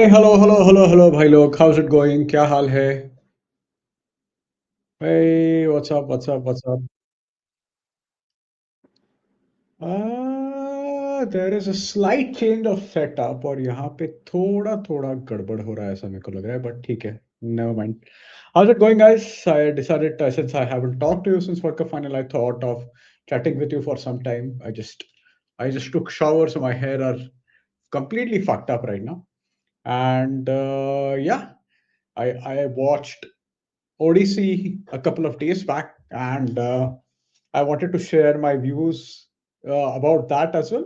Hello hello hello hello भाई लोग, house it going? क्या हाल है? Hey, what's up? There is a slight change of setup और यहाँ पे थोड़ा थोड़ा गड़बड़ हो रहा है, ऐसा मेरे को लग रहा है, बट ठीक है, never mind. How's it going, guys? I decided, since I haven't talked to you since World Cup final, I thought of chatting with you for some time. I just took showers, so my hair are completely fucked up right now. And yeah, I watched Odyssey a couple of days back, and I wanted to share my views about that as well,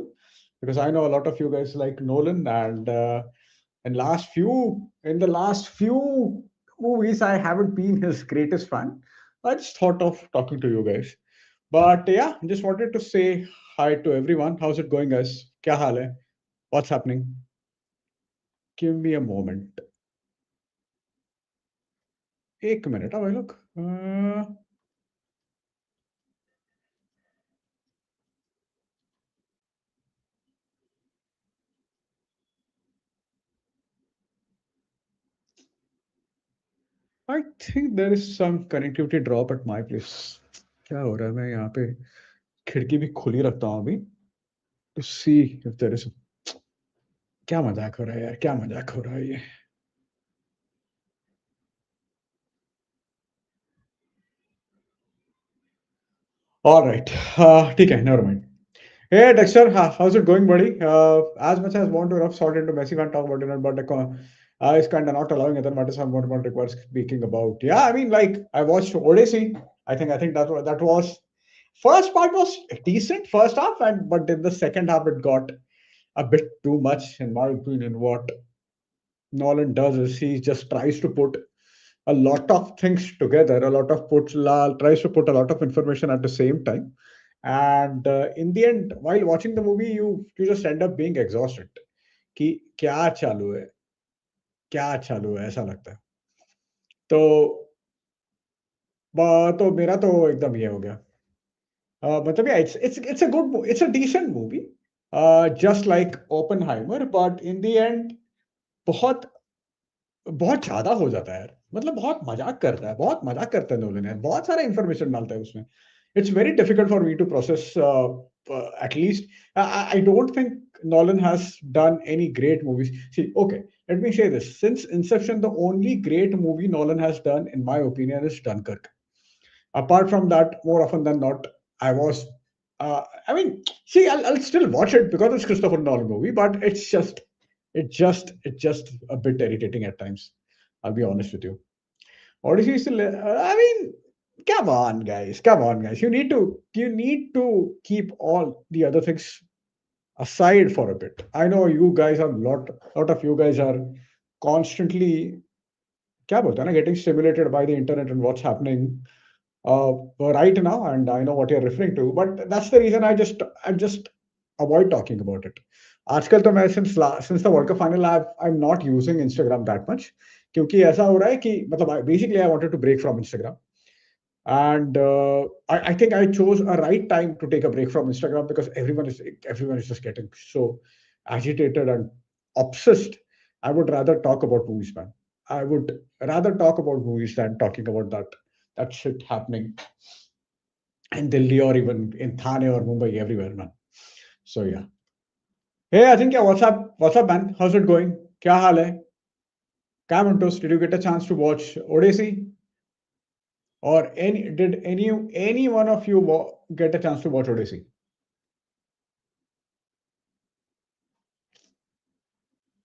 because I know a lot of you guys like Nolan, and in the last few movies, I haven't been his greatest fan. I just thought of talking to you guys. But yeah, just wanted to say hi to everyone. How's it going, guys? Kya haal hai? What's happening? Give me a moment. एक मिनट, भाई लोग. I think there is some connectivity drop at my place. क्या हो रहा है? मैं यहाँ पे खिड़की भी खुली रखता हूँ अभी, to see if there is. क्या मजाक हो रहा है यार, क्या मजाक हो रहा है ये. ऑलराइट, ठीक है, never mind. Hey Dexter, how's it going, buddy? As much as want to rough sort into Messi, can't talk about it, but it's kind of not allowing other matters. I'm going to require speaking about. Yeah, I mean, like I watched Odyssey. I think that was first part was decent first half, and but in the second half it got a bit too much in my opinion. What Nolan does is he just tries to put a lot of things together, tries to put a lot of information at the same time, and in the end, while watching the movie, you just end up being exhausted. कि क्या चालू है, क्या चालू है, ऐसा लगता है. तो तो मेरा तो एकदम ये हो गया. मतलब yeah, it's a decent movie, just like Oppenheimer, but in the end बहुत बहुत ज़्यादा हो जाता है यार. मतलब बहुत मज़ाक करता है नोलन यार. बहुत सारा इन्फॉर्मेशन डालता है उसमें. It's very difficult for me to process. At least I don't think Nolan has done any great movies. See, okay, let me say this. Since Inception, the only great movie Nolan has done, in my opinion, is Dunkirk. Apart from that, more often than not, I was. I mean, see, I'll still watch it because it's Christopher Nolan movie, but it's just a bit irritating at times. I'll be honest with you. Odyssey is still. I mean, come on, guys. You need to keep all the other things aside for a bit. I know you guys are lot of you guys are constantly क्या बोलते हैं ना, getting stimulated by the internet and what's happening right now, and I know what you're referring to, but that's the reason I just avoid talking about it. आजकल तो मैं since the World Cup final I'm not using Instagram that much, क्योंकि ऐसा हो रहा है कि मतलब basically I wanted to break from Instagram, and I think I chose a right time to take a break from Instagram because everyone is just getting so agitated and obsessed. I would rather talk about movies, man. I would rather talk about movies than talking about that shit happening in Delhi or even in Thane or Mumbai, everywhere, man. So yeah. Hey, I think yeah. What's up, man? How's it going? क्या हाल है? Caventus, did you get a chance to watch Odyssey? Or any one of you get a chance to watch Odyssey?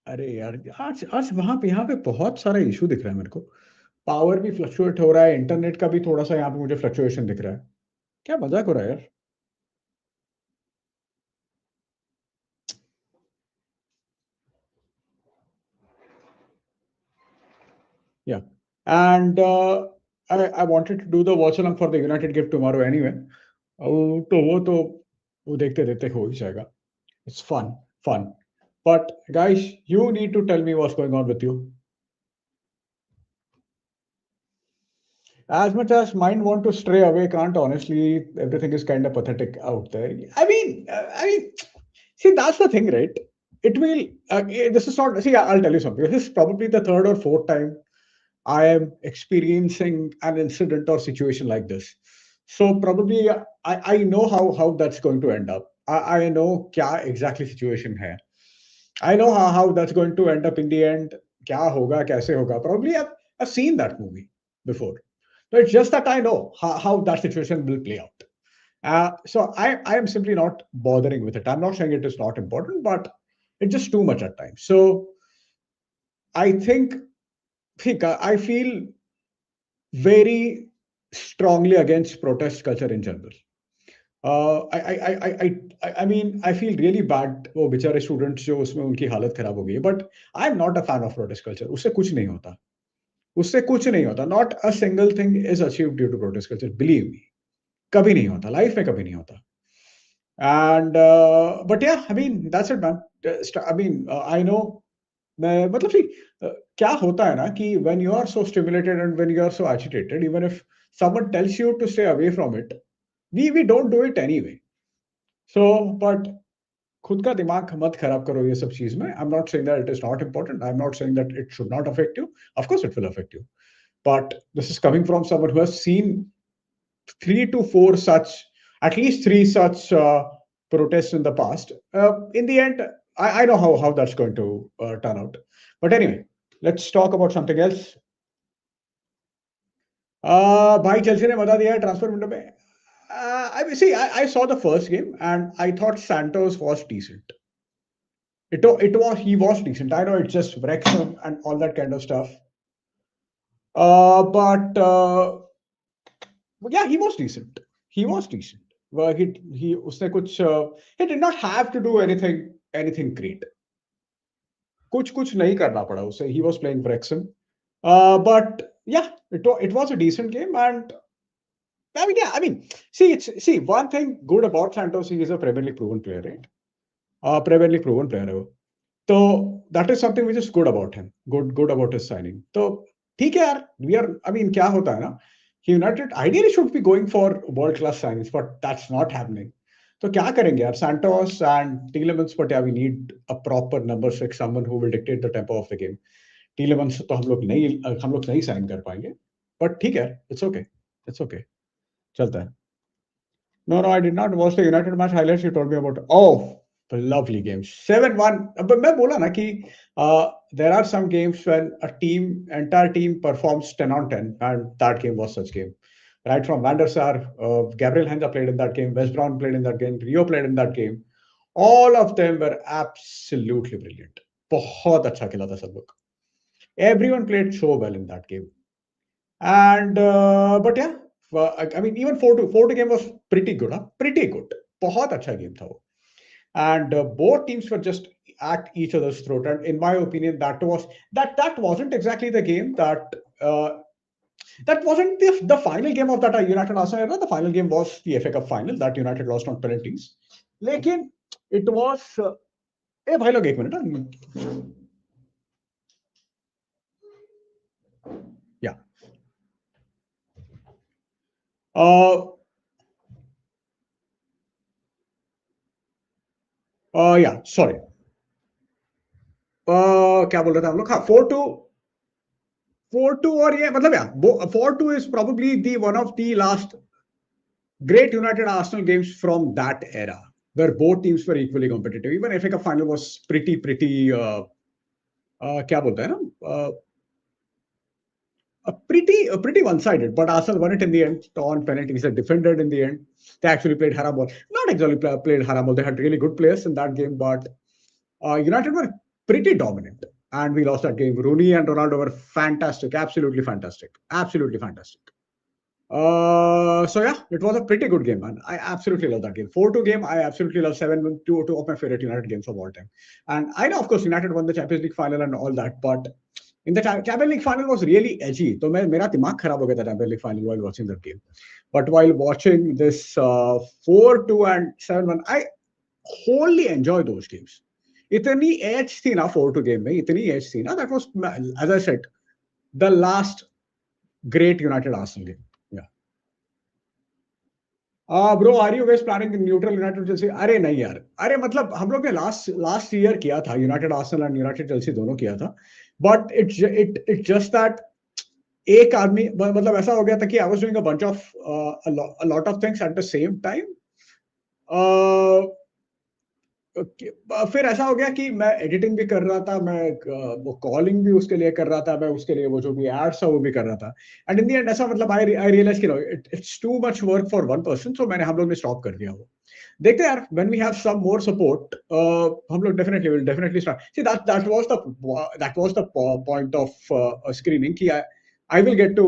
अरे यार, आज आज वहां पे यहाँ पे बहुत सारा इशू दिख रहा है मेरे को. पावर भी फ्लक्चुएट हो रहा है, इंटरनेट का भी थोड़ा सा यहाँ पे मुझे फ्लक्चुएशन दिख रहा है. क्या मजाक हो रहा है यार. Yeah. And I wanted to do the watch along for the United gift tomorrow anyway. तो वो देखते देखते हो ही जाएगा. It's fun. But guys, you need to tell me what's going on with you. As much as mind want to stray away, can't honestly. Everything is kind of pathetic out there. I mean, see, that's the thing, right? it will. This is not. See, I'll tell you something. This is probably the third or fourth time I am experiencing an incident or situation like this. So probably I know how that's going to end up. I know kya exactly situation hai. I know how that's going to end up in the end. Kya hoga, kaise hoga. Probably I've seen that movie before. So it's just that I know how that situation will play out. So I am simply not bothering with it. I'm not saying it is not important, but it's just too much at times. So I think I feel very strongly against protest culture in general. I mean, I feel really bad वो बेचारे students जो उसमें उनकी हालत खराब हो गई है but I am not a fan of protest culture उससे कुछ नहीं होता उससे कुछ नहीं होता not a single thing is achieve due to protest culture believe me कभी नहीं होता लाइफ में कभी नहीं होता and but yeah I mean that's it man I mean I know मैं मतलब सी क्या होता है ना कि when you are so stimulated and when you are so agitated even if someone tells you to stay away from it we don't do it anyway. So but खुद का दिमाग मत खराब करो ये सब चीज में आई am not saying that it is not important I am not saying that it should not affect you of course it will affect you but this is coming from someone who has seen 3 to 4 such at least 3 such protests in the past in the end I know how that's going to turn out but anyway let's talk about something else भाई Chelsea ने बता दिया है transfer window में I saw the first game and I thought Santos was decent. It was he was decent. I know it's just Wrexham and all that kind of stuff. But yeah, he was decent. He was decent. Well, he उसने कुछ he did not have to do anything great. कुछ नहीं करना पड़ा उसे. He was playing Wrexham. But yeah, it was a decent game and I mean, yeah, I mean, see, one thing good about Santos, he is a Premier League proven player, right? Premier League proven player है वो. So that is something which is good about him. Good about his signing. So ठीक है यार, we are. I mean, क्या होता है ना? United ideally should be going for world class signings, but that's not happening. तो क्या करेंगे यार? Santos and Tielemans, but yeah, we need a proper number 6, someone who will dictate the tempo of the game. Tielemans तो हम लोग नहीं sign कर पाएंगे. But ठीक है, it's okay. चलता है. No, I did not watch the United match highlights you told me about. Oh, the lovely games. 7-1. But मैं बोला ना कि there are some games when entire team performs 10 on 10, and that game was such game. Right from Van der Sar, Gabriel Heinze played in that game, West Brown played in that game, Rio played in that game. All of them were absolutely brilliant. बहुत अच्छा खेला था सब लोग. Everyone played so well in that game. And but yeah, I mean even 4-2 game was pretty good, huh? Pretty good. बहुत अच्छा game था वो. And both teams were just at each other's throat. And in my opinion, that wasn't exactly the game that wasn't the final game of that United Arsenal era. The final game was the FA Cup final that United lost on penalties. लेकिन it was ए भाई लोग एक minute yeah. Yeah, sorry. क्या बोल रहे थे हम लोग हाँ 4-2 और ये मतलब या 4-2 is probably the one of the last great United Arsenal games from that era where both teams were equally competitive. Even FA Cup final was pretty क्या बोलते हैं ना pretty one-sided, but Arsenal won it in the end on penalties. They defended in the end. They actually played Harambol. Not exactly played Harambol. They had really good players in that game, but United were pretty dominant, and we lost that game. Rooney and Ronaldo were fantastic, absolutely fantastic. So yeah, it was a pretty good game, man. I absolutely love that game. 4-2 game. I absolutely love 7-2, two of my favorite United games of all time. And I know, of course, United won the Champions League final and all that, but in the Champions League final was really edgy. So मेरा दिमाग खराब हो गया था Champions League final while watching that game. But while watching this 4-2 and 7-1, I wholly enjoy those games. इतनी edge थी ना 4-2 game में, इतनी edge थी ना. That was, as I said, the last great United Arsenal game. Yeah. Bro are you guys planning neutral United Chelsea? अरे नहीं यार, अरे मतलब हम लोग ने लास्ट लास्ट ईयर किया था, United Arsenal and United Chelsea दोनों किया था, बट इट जस्ट दैट एक आदमी मतलब ऐसा हो गया था कि I was doing a bunch of a lot of things at the same time. फिर ऐसा हो गया कि मैं एडिटिंग भी कर रहा था, मैं वो कॉलिंग भी उसके लिए कर रहा था, मैं उसके लिए वो जो भी एड्स था वो भी कर रहा था, एंड इन द एंड ऐसा मतलब आई रियलाइज कि it's too much work for one person, so मैंने हम लोग ने स्टॉप कर दिया वो। देखते हैं यार, when we have some more support हम लोग definitely will definitely start. See that was the point of screening कि I will get to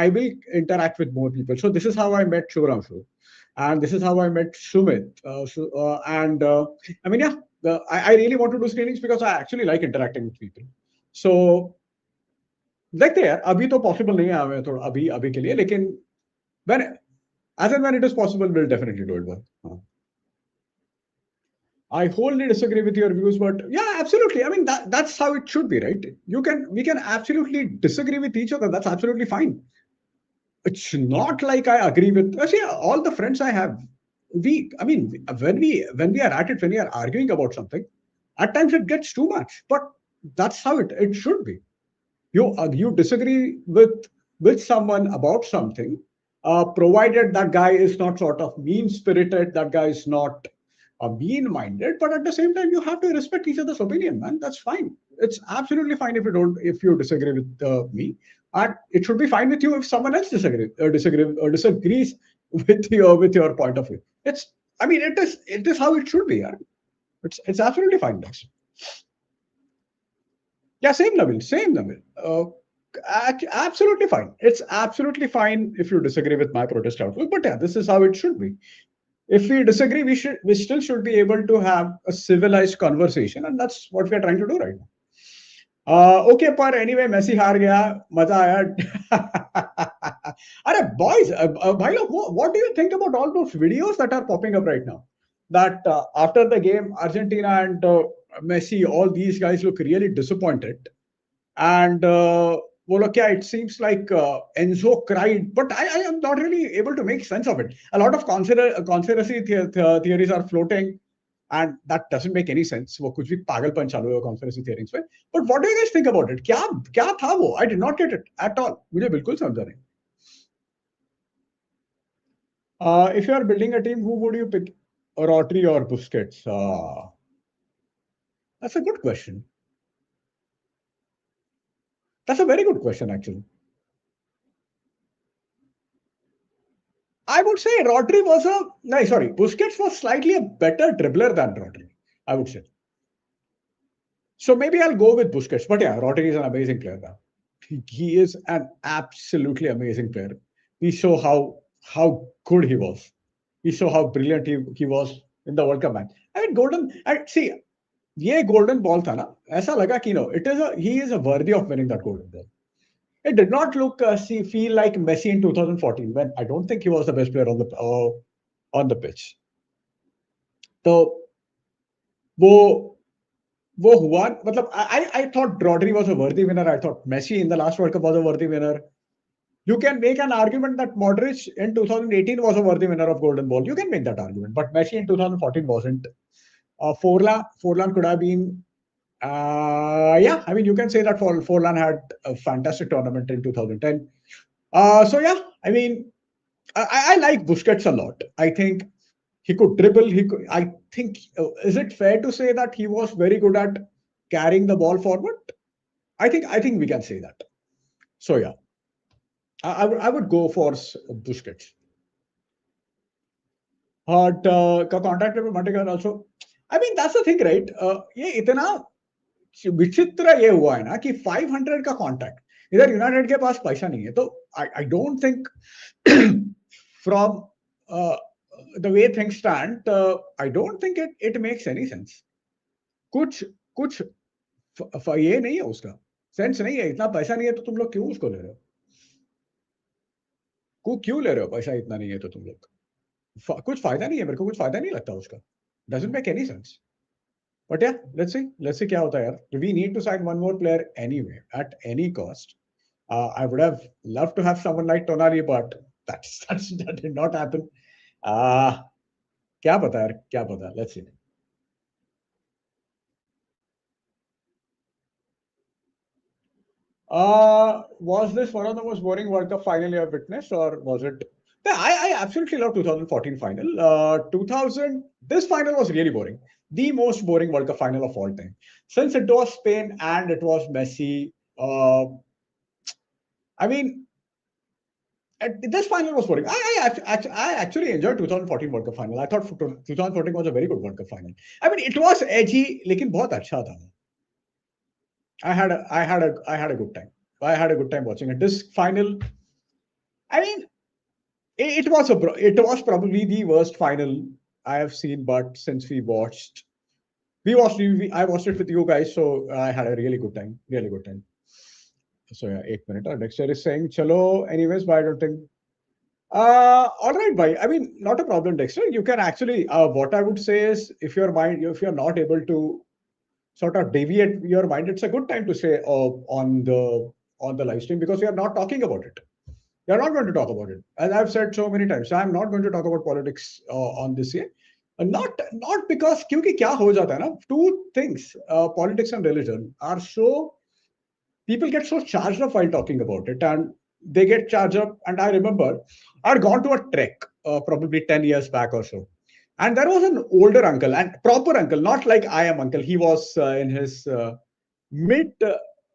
I will interact with more people. So this is how I met Shubhram, and this is how I met Sumit. And I mean, yeah, I really want to do screenings because I actually like interacting with people. So देखते हैं यार, अभी तो possible नहीं है हमें थोड़ा अभी अभी के लिए, लेकिन when as and when it is possible, we'll definitely do it. हाँ. I wholly disagree with your views, but yeah, absolutely. I mean, that's how it should be, right? We can absolutely disagree with each other. That's absolutely fine. It's not like I agree with actually all the friends I have. I mean, when we are at it, when we are arguing about something, at times it gets too much. But that's how it should be. You disagree with someone about something, provided that guy is not sort of mean spirited, that guy is not mean minded, but at the same time you have to respect each other's opinion, man. That's fine. It's absolutely fine if you disagree with me, and it should be fine with you if someone else disagrees with your point of view. It's I mean it is how it should be, yeah. It's absolutely fine, guys. Yeah, same level, same level. Absolutely fine. It's absolutely fine if you disagree with my protest outlook, but yeah, this is how it should be. If we disagree, we still should be able to have a civilized conversation, and that's what we are trying to do right now. Okay, पर anyway, Messi हार गया, मजा आया. अरे boys, भाई लोग, what do you think about all those videos that are popping up right now? That after the game, Argentina and Messi, all these guys look really disappointed. And well, okay, it seems like Enzo cried, but I am not really able to make sense of it. A lot of conspiracy theories are floating, and that doesn't make any sense. वो कुछ भी पागलपन चालू है conspiracy theories में. But what do you guys think about it? क्या था वो? I did not get it at all. मुझे बिल्कुल समझा नहीं. If you are building a team, who would you pick? Rodri or Busquets? That's a good question. That's a very good question, actually. I would say Rodri was no, sorry, Busquets was slightly a better dribbler than Rodri, I would say. So maybe I'll go with Busquets. But yeah, Rodri is an amazing player now. He is an absolutely amazing player. We saw how good he was. We saw how brilliant he was in the World Cup match. I mean, golden. I see. ये golden ball था ना, ऐसा लगा कि he is a worthy of winning that golden ball. It did not look feel like Messi in 2014 when I don't think he was the best player on the pitch. तो वो वो हुआ मतलब I thought Rodri was a worthy winner. I thought Messi in the last World Cup was a worthy winner. You can make an argument that Modric in 2018 was a worthy winner of Golden Ball. You can make that argument, but Messi in 2014 wasn't. Forlan could have been. Yeah, I mean you can say that Forlan had a fantastic tournament in 2010. So yeah, I mean I like Busquets a lot. I think he could dribble. I think. Is it fair to say that he was very good at carrying the ball forward? I think we can say that. So yeah, I would go for Busquets. But contact with Montegar also. I mean that's the thing, right? ये इतना विचित्र ये हुआ है ना कि 500 का contact, इधर यूनाइटेड के पास पैसा नहीं है, तो I don't think from the way things stand, I don't think it makes any sense. कुछ कुछ ये नहीं है, उसका सेंस नहीं है. इतना पैसा नहीं है तो तुम लोग क्यों उसको ले रहे हो? क्यों ले रहे हो पैसा? इतना नहीं है तो तुम लोग कुछ फायदा नहीं है. मेरे को कुछ फायदा नहीं लगता उसका. Doesn't make any sense. But yeah, let's see क्या होता है यार. We need to sign one more player anyway at any cost. I would have loved to have someone like Tonali, but that did not happen. Ah, क्या पता यार, क्या पता, let's see. Was this one of the most boring World Cup final you have witnessed, or was it? Yeah, I absolutely love 2014 final. 2000, this final was really boring. The most boring World Cup final of all time. Since it was Spain and it was Messi, I mean, this final was boring. I actually enjoyed 2014 World Cup final. I thought 2014 was a very good World Cup final. I mean, it was edgy, लेकिन बहुत अच्छा था. I had a good time. I had a good time watching it. This final, I mean, it was probably the worst final I have seen. But since I watched it with you guys, so I had a really good time. Really good time. So yeah, 8 minute. Dexter is saying, "Chalo." Anyways, but I don't think. All right, bhai. I mean, not a problem, Dexter. You can actually. What I would say is, if you're not able to sort of deviate your mind, it's a good time to say on the live stream because we are not talking about it. We are not going to talk about it. As I've said so many times, I'm not going to talk about politics on this year. Not because क्योंकि क्या हो जाता है ना, two things, politics and religion are so, people get so charged up while talking about it, and they get charged up. And I remember I'd gone to a trek probably 10 years back or so, and there was an older uncle, and proper uncle, not like I am uncle. He was in his mid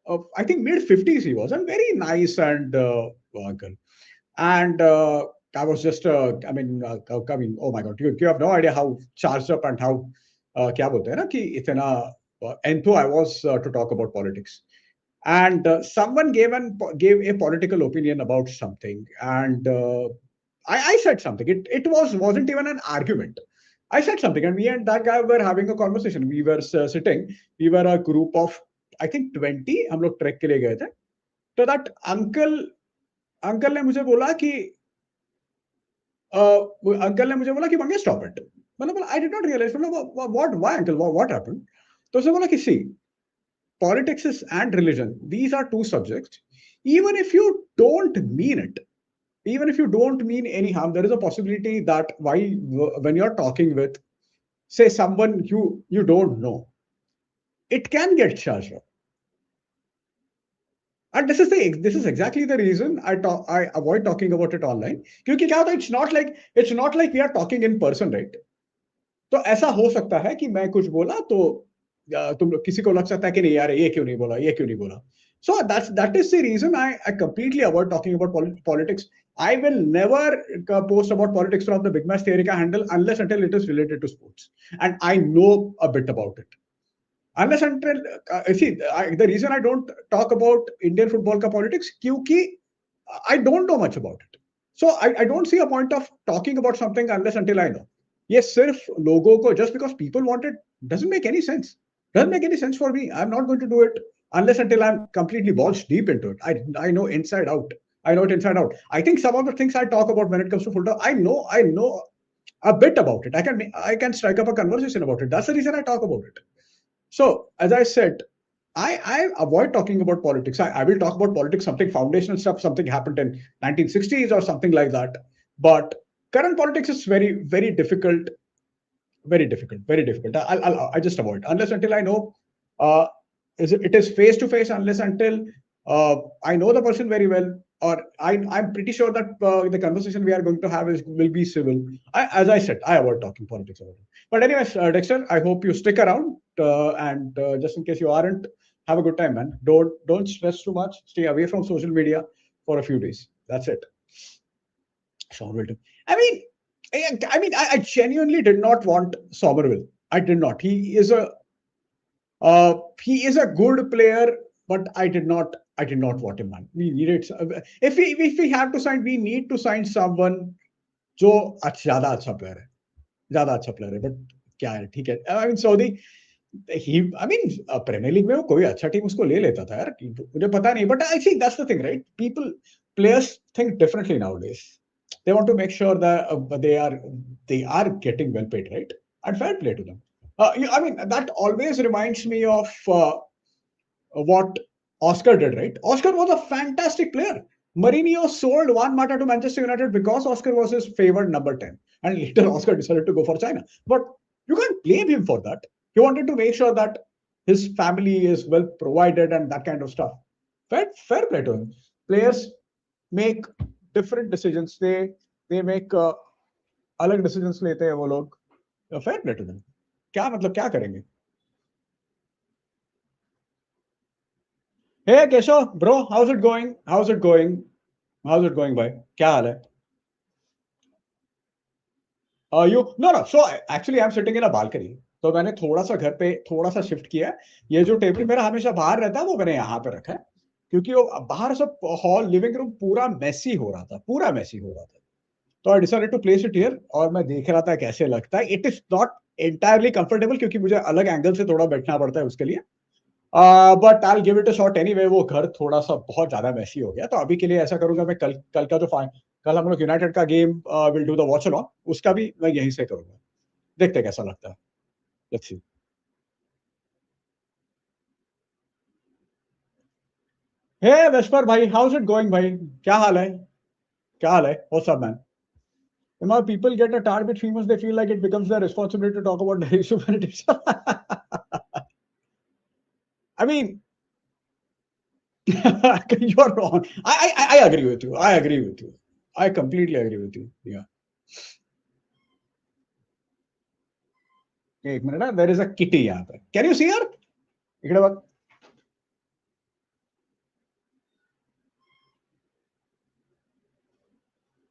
I think mid 50s. He was, and very nice and uncle. And I was just I mean, oh my god, you have no idea how charged up and how क्या बोलते हैं ना कि इतना enthu I was to talk about politics. And someone gave a political opinion about something, and I said something. It wasn't even an argument. I said something, and me and that guy were having a conversation. We were sitting. We were a group of, I think, 20. हम लोग track के लिए गए थे. तो that uncle ने मुझे बोला कि अंकल ने मुझे बोला कि मंगे स्टॉप इट. मैंने बोला आई डिड नॉट रियलाइज. मतलब what why uncle what happened. तो उसने बोला कि सी, politics is and religion, these are two subjects. Even if you don't mean it, even if you don't mean any harm, there is a possibility that when you're talking with, say, someone you don't know, it can get charged up. And this is exactly the reason I avoid talking about it online. क्योंकि क्या होता है, it's not like we are talking in person, right? तो ऐसा हो सकता है कि मैं कुछ बोला तो तुम किसी को लग सकता है कि नहीं यार, ये क्यों नहीं बोला, ये क्यों नहीं बोला. So that is the reason I completely avoid talking about politics. I will never post about politics from the Big Match Theorica handle unless until it is related to sports and I know a bit about it. Unless until the reason I don't talk about Indian football ka politics, क्योंकि I don't know much about it. So I don't see a point of talking about something unless until I know. Yes, सिर्फ लोगों को, just because people want it doesn't make any sense. Doesn't make any sense for me. I'm not going to do it unless until I'm completely balls deep into it. I know inside out. I know it inside out. I think some of the things I talk about when it comes to football, I know a bit about it. I can strike up a conversation about it. That's the reason I talk about it. So, as I said, I avoid talking about politics. I will talk about politics, something foundational stuff, something happened in 1960s or something like that. But current politics is very difficult, very difficult, very difficult. I just avoid unless until I know uh, it is face to face. Unless until I know the person very well, or I'm pretty sure that the conversation we are going to have will be civil. As I said, I avoid talking politics about it. But anyways, Dexter, I hope you stick around, and just in case you aren't, have a good time, man. Don't stress too much. Stay away from social media for a few days. That's it. Somerville. I mean, I genuinely did not want Somerville. I did not. He is a good player, but I did not want him, man. We needed, if we have to sign, we need to sign someone जो ज्यादा अच्छा player है, ज्यादा अच्छा player है. But क्या है, ठीक है. I mean Saudi, he I mean premier league में वो कोई अच्छा टीम उसको ले लेता था यार, मुझे पता नहीं. But I think that's the thing, right? Players think differently nowadays. They want to make sure that they are getting well paid, right? And fair play to them. I mean, that always reminds me of what Oscar did, right? Oscar was a fantastic player. Mourinho sold Juan Mata to Manchester United because Oscar was his favored number 10. and later Oscar decided to go for China. But you can't blame him for that. He wanted to make sure that his family is well provided and that kind of stuff. Fair play to him. Players make different decisions. They make अलग decisions लेते हैं वो लोग. Fair play to them. क्या मतलब क्या करेंगे? Hey Keshav, bro, how's it going? How's it going? How's it going, भाई? क्या हाल है? No. So actually, I'm sitting in a balcony. तो मैंने थोड़ा सा घर पे थोड़ा सा शिफ्ट किया है. ये जो टेबल मेरा हमेशा बाहर रहता है वो मैंने यहाँ पे रखा है क्योंकि वो बाहर सब हॉल लिविंग रूम पूरा मेसी हो रहा था. तो I decided to place it here और मैं देख रहा था कैसे लगता है. It is not entirely comfortable क्योंकि मुझे अलग एंगल से थोड़ा बैठना पड़ता है उसके लिए. But I give it a shot anyway. वो घर थोड़ा सा बहुत ज्यादा मैसी हो गया तो अभी के लिए ऐसा करूंगा मैं कल का जो कल हम लोग यूनाइटेड का game will do the watch alone उसका भी मैं यहीं से करूंगा. देखते कैसा लगता है. Let's see. हे वेस्पर भाई, हाउस इट गोइंग भाई? क्या हाल है? What's up man? When people get a target famous, they feel like it becomes their responsibility to talk about their humanities. I mean, you're wrong. I agree with you. I completely agree with you. Yeah. एक minute. There is a kitty यहाँ पे. Can you see her? इकडे बघ.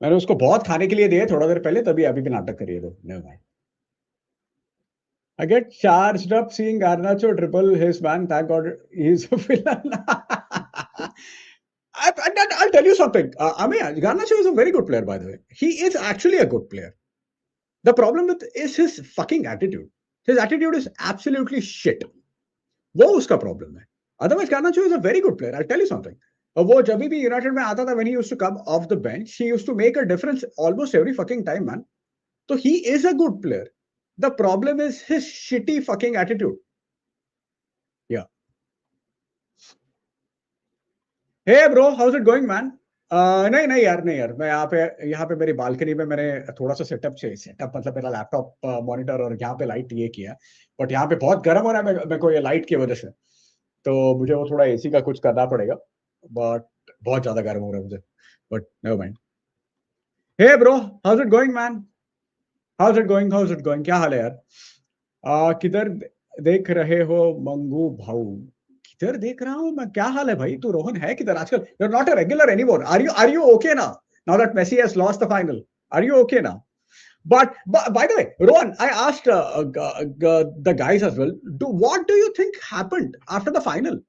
मैंने उसको बहुत खाने के लिए दिए थोड़ा देर पहले तभी अभी भी नाटक करिए तो. Never mind. I get charged up seeing Garnacho dribble his man. Thank God he's a villain. I'll tell you something. I mean, Garnacho is a very good player, by the way. He is actually a good player. The problem with is his fucking attitude. His attitude is absolutely shit. वो उसका problem है. Otherwise, Garnacho is a very good player. I'll tell you something. वो जब भी United में आता था, when he used to come off the bench, he used to make a difference almost every fucking time, man. So he is a good player. The problem is his shitty fucking attitude. Yeah. Hey bro, how's it going, man? नहीं यार मैं यहाँ पे मेरी balcony में मैंने थोड़ा सा सेटअप मतलब मेरा लैपटॉप मॉनिटर और यहाँ पे लाइट ये किया. बट यहाँ पे बहुत गर्म हो रहा है मेरे को ये लाइट की वजह से. तो मुझे वो थोड़ा एसी का कुछ करना पड़ेगा. बट बहुत ज्यादा गर्म हो रहा है मुझे. But never mind. Hey bro, how's it going man? How's it going? क्या हाल है यार? किधर देख रहे हो मंगू भाऊ? किधर देख रहा हूं मैं? क्या हाल है भाई? तू रोहन है किधर आजकल? You are not a regular anymore. Are you okay now that Messi has lost the final? Are you okay now? But by the way, Rohan, I asked the guys as well. What do you think happened after the final?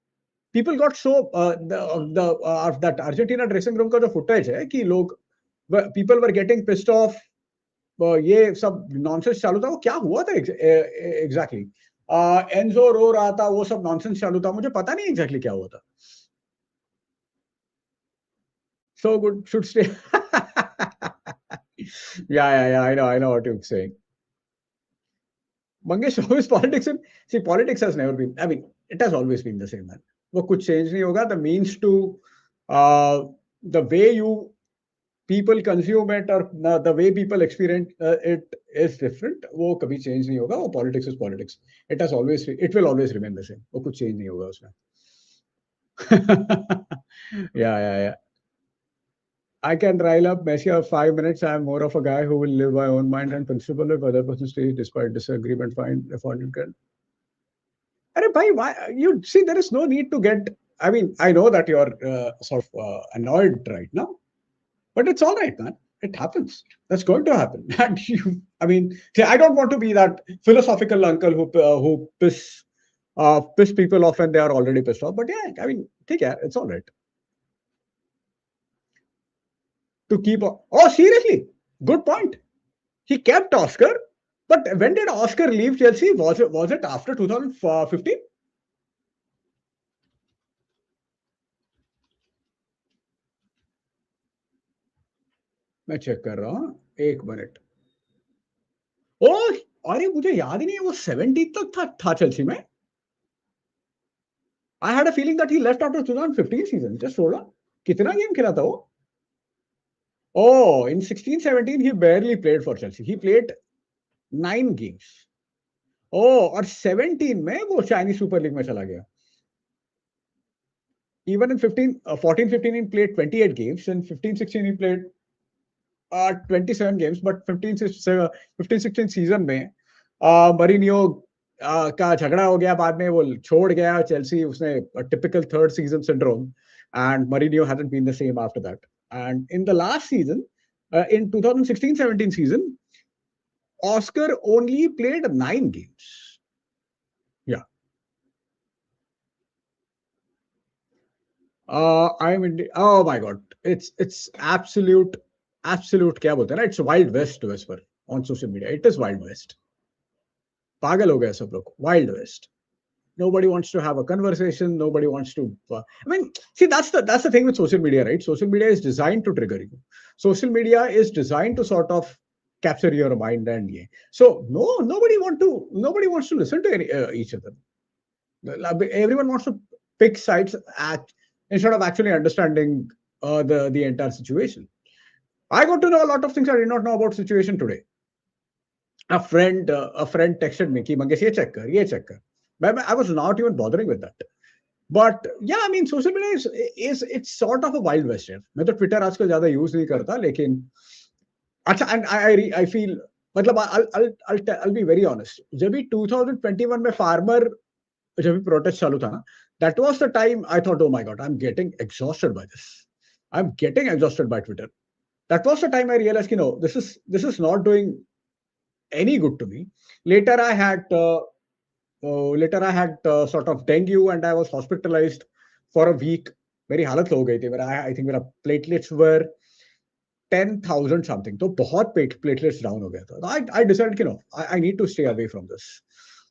People got so that Argentina dressing room का जो footage है कि लोग people were getting pissed off. ये सब nonsense चालू था. वो क्या हुआ था एग्जैक्टली? एंजो रो रहा था, वो सब नॉनसेंस चालू था. मुझे पता नहीं एग्जैक्टली क्या हुआ था. So good should stay. Yeah. I know what you're saying. Mangesh, always politics. See, politics has never been. I mean, it has always been the same, man. वो कुछ change नहीं होगा. The means to the way you people consume it or the way people experience it is different. वो कभी change नहीं होगा. वो politics is politics. It will always remain the same. वो कुछ change नहीं होगा उसमें. Yeah. I can rile up Messi for 5 minutes. I am more of a guy who will live by own mind and principle. If other person stays despite disagreement, fine. If one can. Arey bhai, why you see? There is no need to get. I mean, I know that you're sort of annoyed right now, but it's all right, man. It happens. That's going to happen. And I mean, see, I don't want to be that philosophical uncle who piss people off when they are already pissed off. But yeah, I mean, take care. It's all right. To keep. Oh, seriously? Good point. He kept Oscar, but when did Oscar leave Chelsea? Was it after 2015? मैं check कर रहा हूँ. एक minute. ओह, अरे मुझे याद ही नहीं है वो 70 तक था चेल्सी में. I had a feeling that he left after 2015 season. Just hold on. कितना गेम खेला था वो? Oh, in 16-17, he barely played for Chelsea. He played 9 games. Oh, और 17 में वो चाइनीज सुपर लीग में चला गया. Even in 14-15, he played 28 games. In 15-16, he played 27 games. But 15-16 season में मरीनियो का झगड़ा हो गया. बाद में वो छोड़ गया चेल्सी. उसने typical third season syndrome. And Mourinho hasn't been the same after that. And in the last season, in 2016-17 season, Oscar only played 9 games. Yeah. Oh my God. It's absolute क्या बोलते हैं ना? It's Wild West whisper on social media. It is Wild West. पागल हो गए सब लोग. Wild West. Nobody wants to have a conversation. Nobody wants to. I mean, see, that's the thing with social media, right? Social media is designed to trigger you. Social media is designed to sort of capture your mind and yeah. So nobody wants to listen to each other. Everyone wants to pick sides instead of actually understanding the entire situation. I got to know a lot of things I did not know about situation today. A friend texted me कि मंगेश ये check कर. I was not even bothering with that. But yeah, I mean, social media is it's sort of a wild west. मैं तो Twitter आजकल ज्यादा use नहीं करता, लेकिन अच्छा, and I feel मतलब I'll be very honest. जब भी 2021 में फार्मर जब भी प्रोटेस्ट चालू था ना, that was the time I thought, oh my God, I'm getting exhausted by this. I'm getting exhausted by Twitter. That was the time I realized, no, this is not doing any good to me. Later I had sort of dengue and I was hospitalized for a week. मेरी हालत हो गई थी. I think मेरा platelets were 10,000 something. तो बहुत platelets down हो गया था. I decided, I need to stay away from this.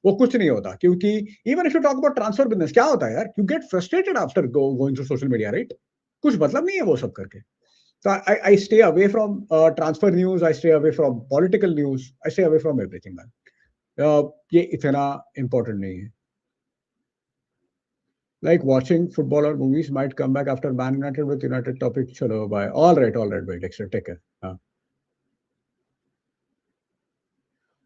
वो कुछ नहीं होता, क्योंकि even if you talk about transfer business, क्या होता है यार? You get frustrated after going through social media, right? कुछ मतलब नहीं है वो सब करके. So I stay away from transfer news. I stay away from political news. I stay away from everything, man. ये इतना important नहीं है. Like watching football or movies might come back after Man United with United topic. Chalo, bye. All right, bye. Dexter, take care.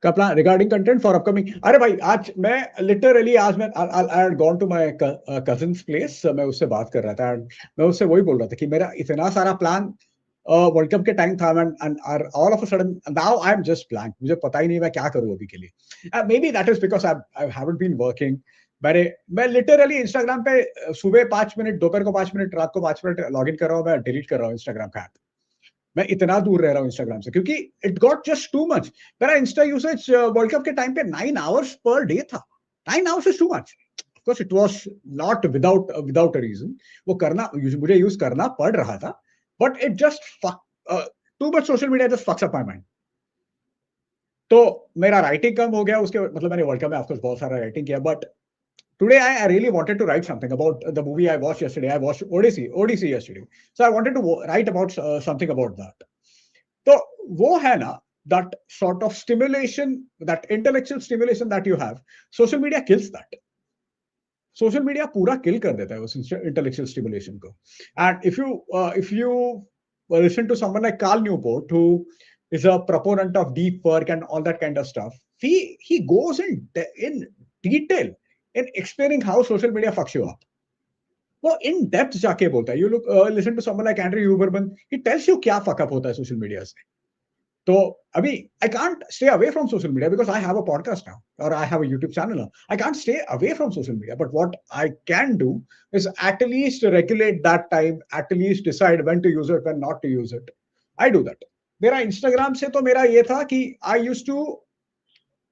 Kaplan, regarding content for upcoming. अरे भाई, आज मैं literally I had gone to my cousin's place. मैं उससे बात कर रहा था. मैं उससे वही बोल रहा था कि मेरा इतना सारा प्लान वर्ल्ड कप के टाइम था, and all of a sudden now I'm just blank. मुझे पता ही नहीं मैं क्या करूँ अभी के लिए. Maybe that is because I haven't been working. मैं लिटरली इंस्टाग्राम पे सुबह 5 मिनट, दोपहर को 5 मिनट, रात को 5 मिनट लॉग इन कर रहा हूँ. मैं डिलीट कर रहा हूँ इंस्टाग्राम का ऐप. मैं इतना दूर रह रहा हूँ इंस्टाग्राम से, क्योंकि it got just too much. मेरा इंस्टा यूसेज वर्ल्ड कप के टाइम पे 9 आवर्स पर डे था. 9 hours is too much. Because it was not without a reason. वो करना मुझे यूज करना पड़ रहा था, but it just too much social media just fucks up my mind. तो मेरा राइटिंग कम हो गया उसके, मतलब मैंने वर्ल्ड कप में ऑफकोर्स बहुत सारा राइटिंग किया, but today I really wanted to write something about the movie I watched yesterday. I watched Odyssey yesterday. So I wanted to write about something about that. So wo hai na, that sort of stimulation, that intellectual stimulation that you have, social media kills that. Social media पूरा kill कर देता है उस intellectual stimulation को. And if you listen to someone like Carl Newport, who is a proponent of deep work and all that kind of stuff, he goes in detail in explaining how social media fucks you up. वो in depth जाके बोलता है. You listen to someone like Andrew Huberman, he tells you क्या fuck up होता है social media से. तो अभी I can't stay away from social media because I have a podcast now, or I have a YouTube channel now. I can't stay away from social media, but what I can do is at least regulate that time, at least decide when to use it, when not to use it. I do that. मेरा Instagram से तो मेरा ये था कि I used to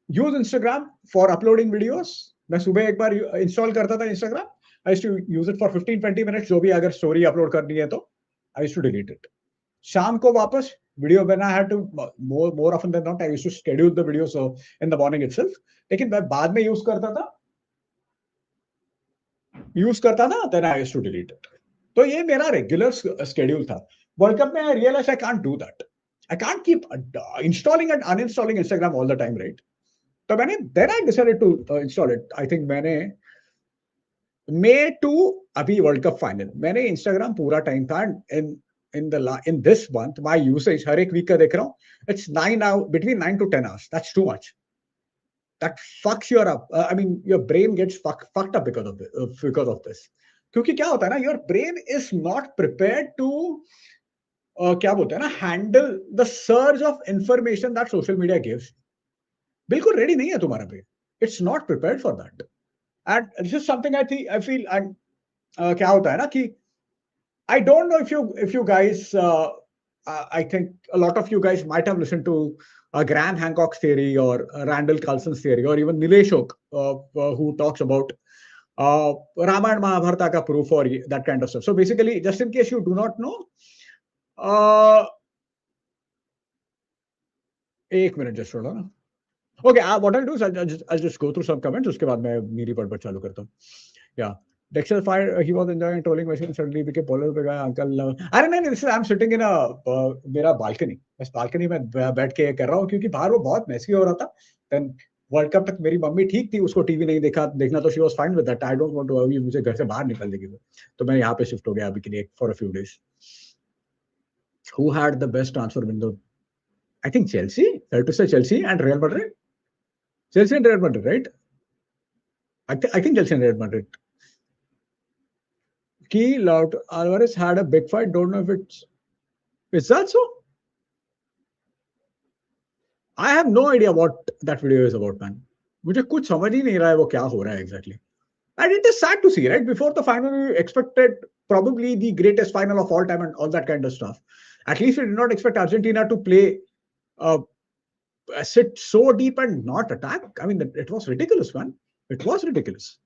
use Instagram for uploading videos. मैं सुबह एक बार इंस्टॉल करता था Instagram. I used to use it for 15-20 minutes. जो भी अगर स्टोरी अपलोड करनी है तो I used to delete it. शाम को वापस video banana. I had to more often than not I used to schedule the video so in the morning itself. लेकिन मैं बाद में यूज करता था then I used to delete it. तो ये मेरा रेगुलर स्केड्यूल था. वर्ल्ड कप में I realized I can't do that. I can't keep installing and uninstalling Instagram all the time, right? तो मैंने then I decided to install it. I think मैंने May 2 अभी world cup final मैंने Instagram पूरा time था, and in this month, my usage har ek week ka dekh raha hu, it's 9 hours, between 9 to 10 hours. That's too much. That fucks you up. I mean, your brain gets fucked up because of this. क्योंकि क्या होता है ना, your brain is not prepared to क्या बोलते हैं ना, handle the surge of information that social media gives. बिल्कुल ready नहीं है तुम्हारा brain. It's not prepared for that. And this is something I feel, and क्या होता है ना कि I don't know if you guys, I think a lot of you guys might have listened to Graham Hancock's theory or Randall Carlson's theory, or even Nilesh Ok, who talks about Ramayana Mahabharata ka proof or that kind of stuff. So basically, just in case you do not know, एक minute just hold on. Okay, what I'll do is I'll just go through some comments. उसके बाद मैं मेरी पढ़ चालू करता हूँ. Yeah. Dexter fired, he was enjoying trolling machine, suddenly became polar पे गया uncle. अरे नहीं, this is I'm sitting in a मेरा balcony. बस balcony में बैठ के कर रहा हूँ क्योंकि बाहर वो बहुत messy हो रहा था. Then वर्ल्ड कप तक मेरी मम्मी ठीक थी, उसको टीवी नहीं देखना तो she was fine with that. I don't want to अभी मुझे घर से बाहर निकल देगी वो, तो मैं यहाँ पे शिफ्ट हो गया अभी के लिए for a few days. Who had the best transfer window? I think Chelsea. Fair to say Chelsea and Real Madrid. Chelsea and Real Madrid, right? I think Chelsea and Real Madrid. Key Laut Alvarez had a big fight. Don't know if is that so? I have no idea what that video is about, man. मुझे कुछ समझ ही नहीं रहा है वो क्या हो रहा है exactly. And it is sad to see, right? Before the final, we expected probably the greatest final of all time and all that kind of stuff. At least we did not expect Argentina to play, sit so deep and not attack. I mean, it was ridiculous, man. It was ridiculous.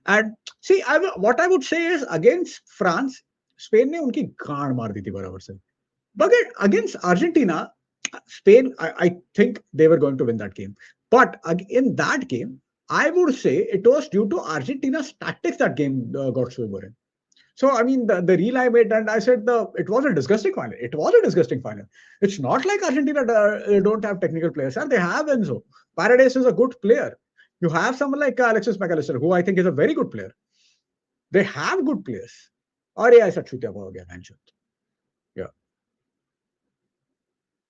And see, what I would say is against France, Spain ने उनकी गांड मार दी थी बराबर से. But against Argentina, Spain, I think they were going to win that game. But in that game, I would say it was due to Argentina's tactics that game got so boring. So, I mean, the reel I made, and I said it was a disgusting final. It was a disgusting final. It's not like Argentina don't have technical players. They have Enzo. Paredes is a good player. You have someone like Alexis McAllister, who I think is a very good player. They have good players. Or yeah, ऐसा छूटिया हो गया match. Yeah.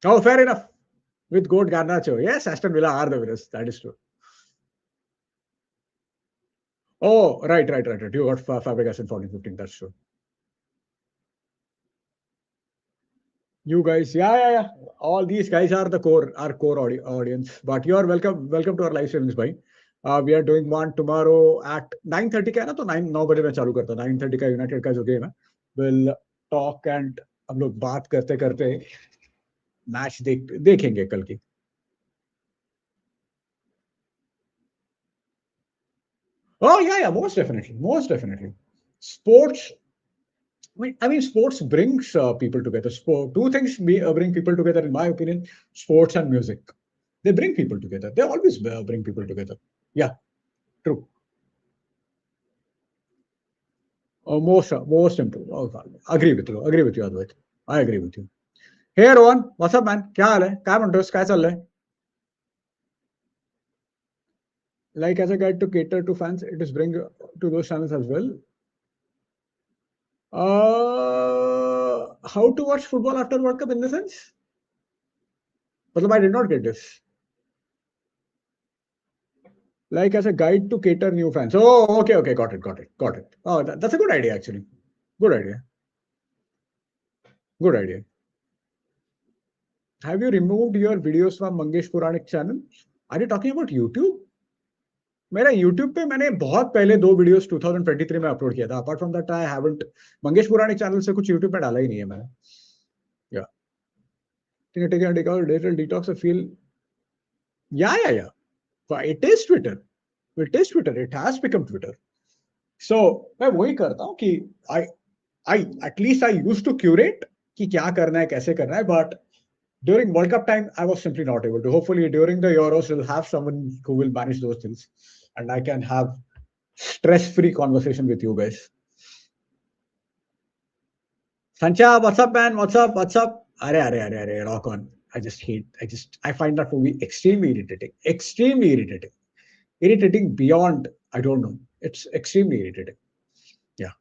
Oh, fair enough. With goat Garnacho. Yes, Aston Villa are the winners. That is true. Oh, right. You got Fabregas in 14-15. That's true. You guys, yeah. All these guys are our core audience. But you are welcome to our live streams, bhai. We are doing one tomorrow at 9:30 का है ना, तो 9 बजे मैं चालू करता हूँ. 9:30 का यूनाइटेड का जो गेम है, we'll talk and हम लोग बात करते करते मैच देखेंगे कल की. Oh yeah, most definitely. Sports. I mean, sports brings people together. Two things bring people together, in my opinion: sports and music. They bring people together. They always bring people together. Yeah, true. Most important. Oh, agree with you, Advait. I agree with you. Hey, Rohan, what's up, man? क्या हाल है? क्या म्हणतोस? काय चाललंय? Like as a guide to cater to fans, it is bring to those channels as well. How to watch football after World Cup in the sense? But I did not get this. Like as a guide to cater new fans. Oh, okay. Got it. Oh, that's a good idea, actually. Good idea. Have you removed your videos from Mangesh Puranik channel? Are you talking about YouTube? मेरा YouTube पे मैंने बहुत पहले 2 videos 2023 में upload किया था. Apart from that I haven't Mangesh Puranik channel से कुछ YouTube पे डाला ही नहीं है मैंने. या digital detox I feel. Yeah. But it is Twitter. It has become Twitter. So मैं वही करता हूँ कि I at least I used to curate कि क्या करना है, कैसे करना है, but during World Cup time, I was simply not able to. Hopefully, during the Euros, we'll have someone who will manage those things, and I can have stress-free conversation with you guys. Sancha, what's up, man? What's up? Arre, rock on. I find that movie extremely irritating. Irritating beyond, I don't know. It's extremely irritating. Yeah.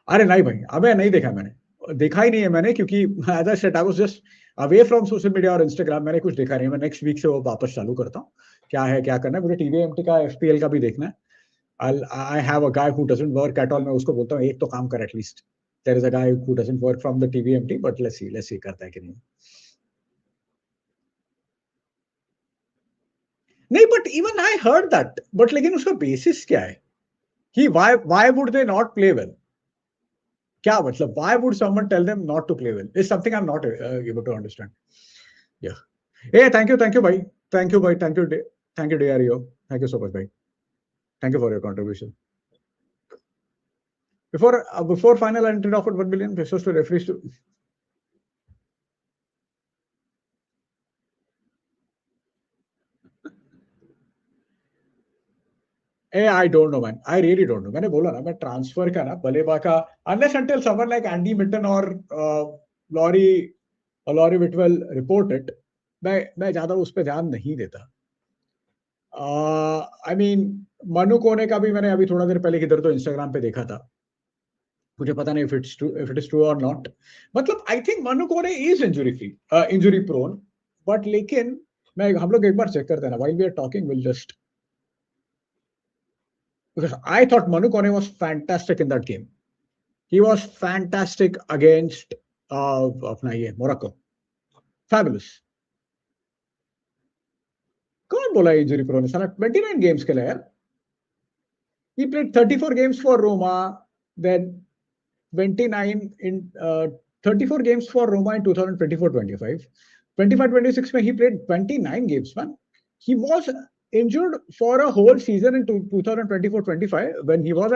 अरे नहीं भाई, अबे नहीं देखा मैंने, देखा ही नहीं है मैंने, क्योंकि as I said I was just away from social media और इंस्टाग्राम। मैंने कुछ देखा नहीं है। मैं नेक्स्ट वीक से वो वापस चालू करता हूँ, क्या है क्या करना है। मुझे टीवीएमटी का एफपीएल का भी देखना है। I have a guy who doesn't work at all. मैं उसको बोलता हूँ एक तो काम कर at least. There is a guy who doesn't work from the TVMT, but let's see करता है कि नहीं। नहीं, but even I heard that, but लेकिन उसका बेसिस क्या है? Why would they not play well? क्या मतलब? Why would someone tell them not to play well? Is something I'm not able to understand. Yeah. Hey, thank you, bhai. Thank you, DREO. Thank you so much, bhai. Thank you for your contribution. Before final, I entered offered 1 billion pesos to referees to. I don't know, man. I really don't know. मैंने बोला ना, मैं transfer का ना Baleba का, unless until someone like Andy Mitton or Laurie Whitwell report it, मैं ज्यादा उस पर ध्यान नहीं देता। आई मीन मनु कोने का भी मैंने अभी थोड़ा देर पहले किधर तो इंस्टाग्राम पे देखा था। मुझे पता नहीं इफ इट इज ट्रू और नॉट। मतलब आई थिंक मनु कोने इज इंजुरी प्रोन, बट लेकिन मैं हम लोग एक बार चेक करते हैं ना, while we are talking, will just, because I thought Manu Kone was fantastic in that game. He was fantastic against अपना ये Morocco. Fabulous. कौन बोला इंजरी प्रोन है? साला 29 games खेला यार। He played 34 games for Roma, then 29 in 34 games for Roma in 2024-25. 25-26 में he played 29 games, man. He was injured for a whole season in 2024-25 when he was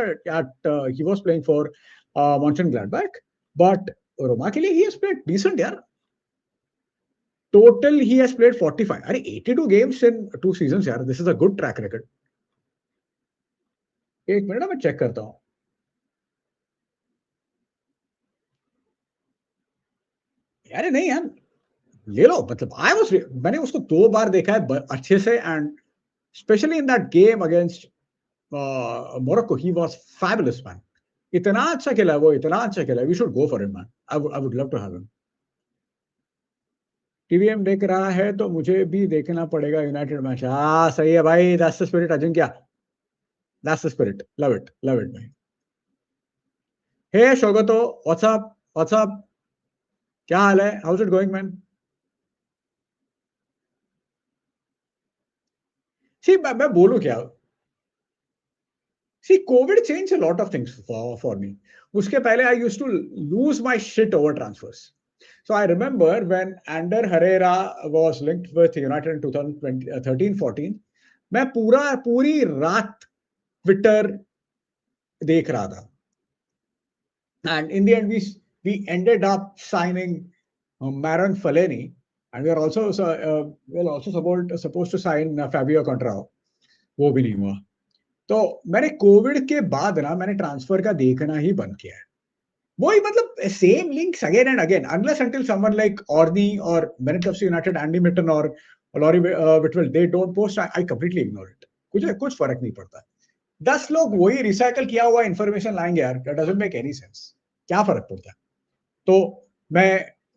he was playing for Mönchengladbach. But Roma के लिए he has played decent यार. Total he has played 45. अरे 82 games in 2 seasons यार. This is a good track record. एक minute मैं check करता हूँ। यार नहीं यार, ले लो। मतलब मैंने उसको 2 बार देखा है अच्छे से, and specially in that game against Morocco he was fabulous man. इतना अच्छा खेला वो, इतना अच्छा खेला। We should go for him man. I would love to have him. TVM देख रहा है तो मुझे भी देखना पड़ेगा यूनाइटेड मैच। हाँ सही है भाई, that's the spirit Ajinkya, that's the spirit. Love it भाई। हे शोगतो, व्हाट्स अप, क्या हाल है? How is it going man? See मैं बोलूं क्या? See COVID change a lot of things for me. उसके पहले I used to lose my shit over transfers. So I remember when Ander Herrera was linked with United in 2013-14, मैं पूरी रात Twitter देख रहा था, and in the end we ended up signing Marouane Fellaini, and we're also supposed to sign Fabio Contrao. वो भी नहीं हुआ। तो मैंने कोविड के बाद ना मैंने ट्रांसफर का देखना ही बंद किया है। वही मतलब same links again and again, unless until someone like ऑर्नी or when it comes to United Andy Mitton or Laurie Whitwell, they don't post, I completely ignore it. कुछ फर्क नहीं पड़ता। 10 लोग वही रिसाइकल किया हुआ इंफॉर्मेशन लाएंगे यार, that doesn't make any sense. क्या फर्क पड़ता है? तो मैं,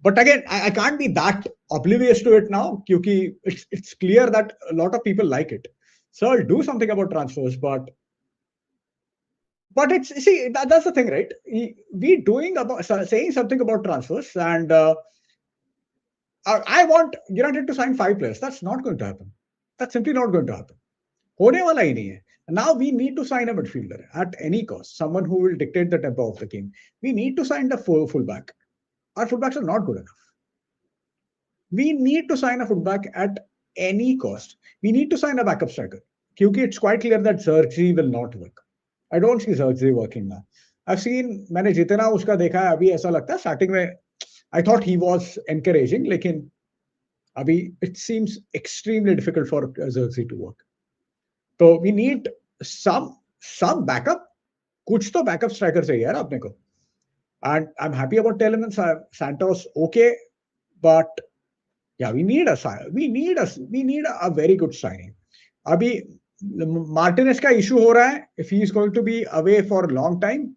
but again I can't be that oblivious to it now, क्योंकि it's clear that a lot of people like it. So I'll do something about transfers, but it's, see, that's the thing, right? We doing about saying something about transfers, and I want United to sign 5 players. That's not going to happen. That's simply not going to happen. होने वाला ही नहीं है. Now we need to sign a midfielder at any cost, someone who will dictate the tempo of the game. We need to sign the fullback. Our fullbacks are not good enough. We need to sign a fullback at any cost. We need to sign a backup striker. Because it's quite clear that Xerxes will not work. I don't see Xerxes working now. I've seen, मैंने जितना उसका देखा है अभी ऐसा लगता है starting में I thought he was encouraging, लेकिन अभी it seems extremely difficult for Xerxes to work. So we need some backup. कुछ तो backup striker चाहिए यार अपने को. And I'm happy about Telemans, Santos, okay, but yeah, we need a very good signing. अभी Martinez का issue हो रहा है, if he is going to be away for a long time,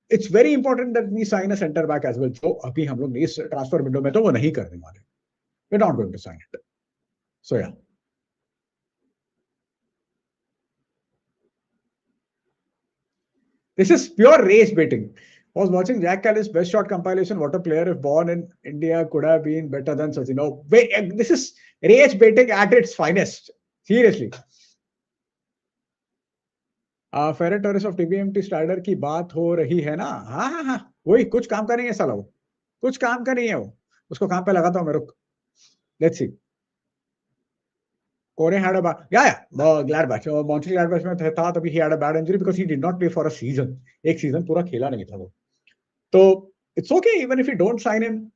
it's very important that we sign a center back as well. So अभी हम लोग इस transfer window में तो वो नहीं करने वाले. We're not going to sign it. So yeah. This is pure rage baiting. I was watching Jack Callis' best shot compilation. What a player, if born in India, could have been better than Sachin. No, wait, this is rage baiting at its finest. Seriously. Ferran Torres of TBMT Strider की बात हो रही है ना? हाँ हाँ हाँ, वही कुछ काम का नहीं है साला वो, कुछ काम का नहीं है वो, उसको काम पे लगाता हूँ मैं, रुक. Let's see. Kone had a bad, yeah, Gladbach. Mönchengladbach में था तभी he had a bad injury because he did not play for a season. एक सीजन पूरा खेला नहीं था वो. So it's okay even if you don't sign him.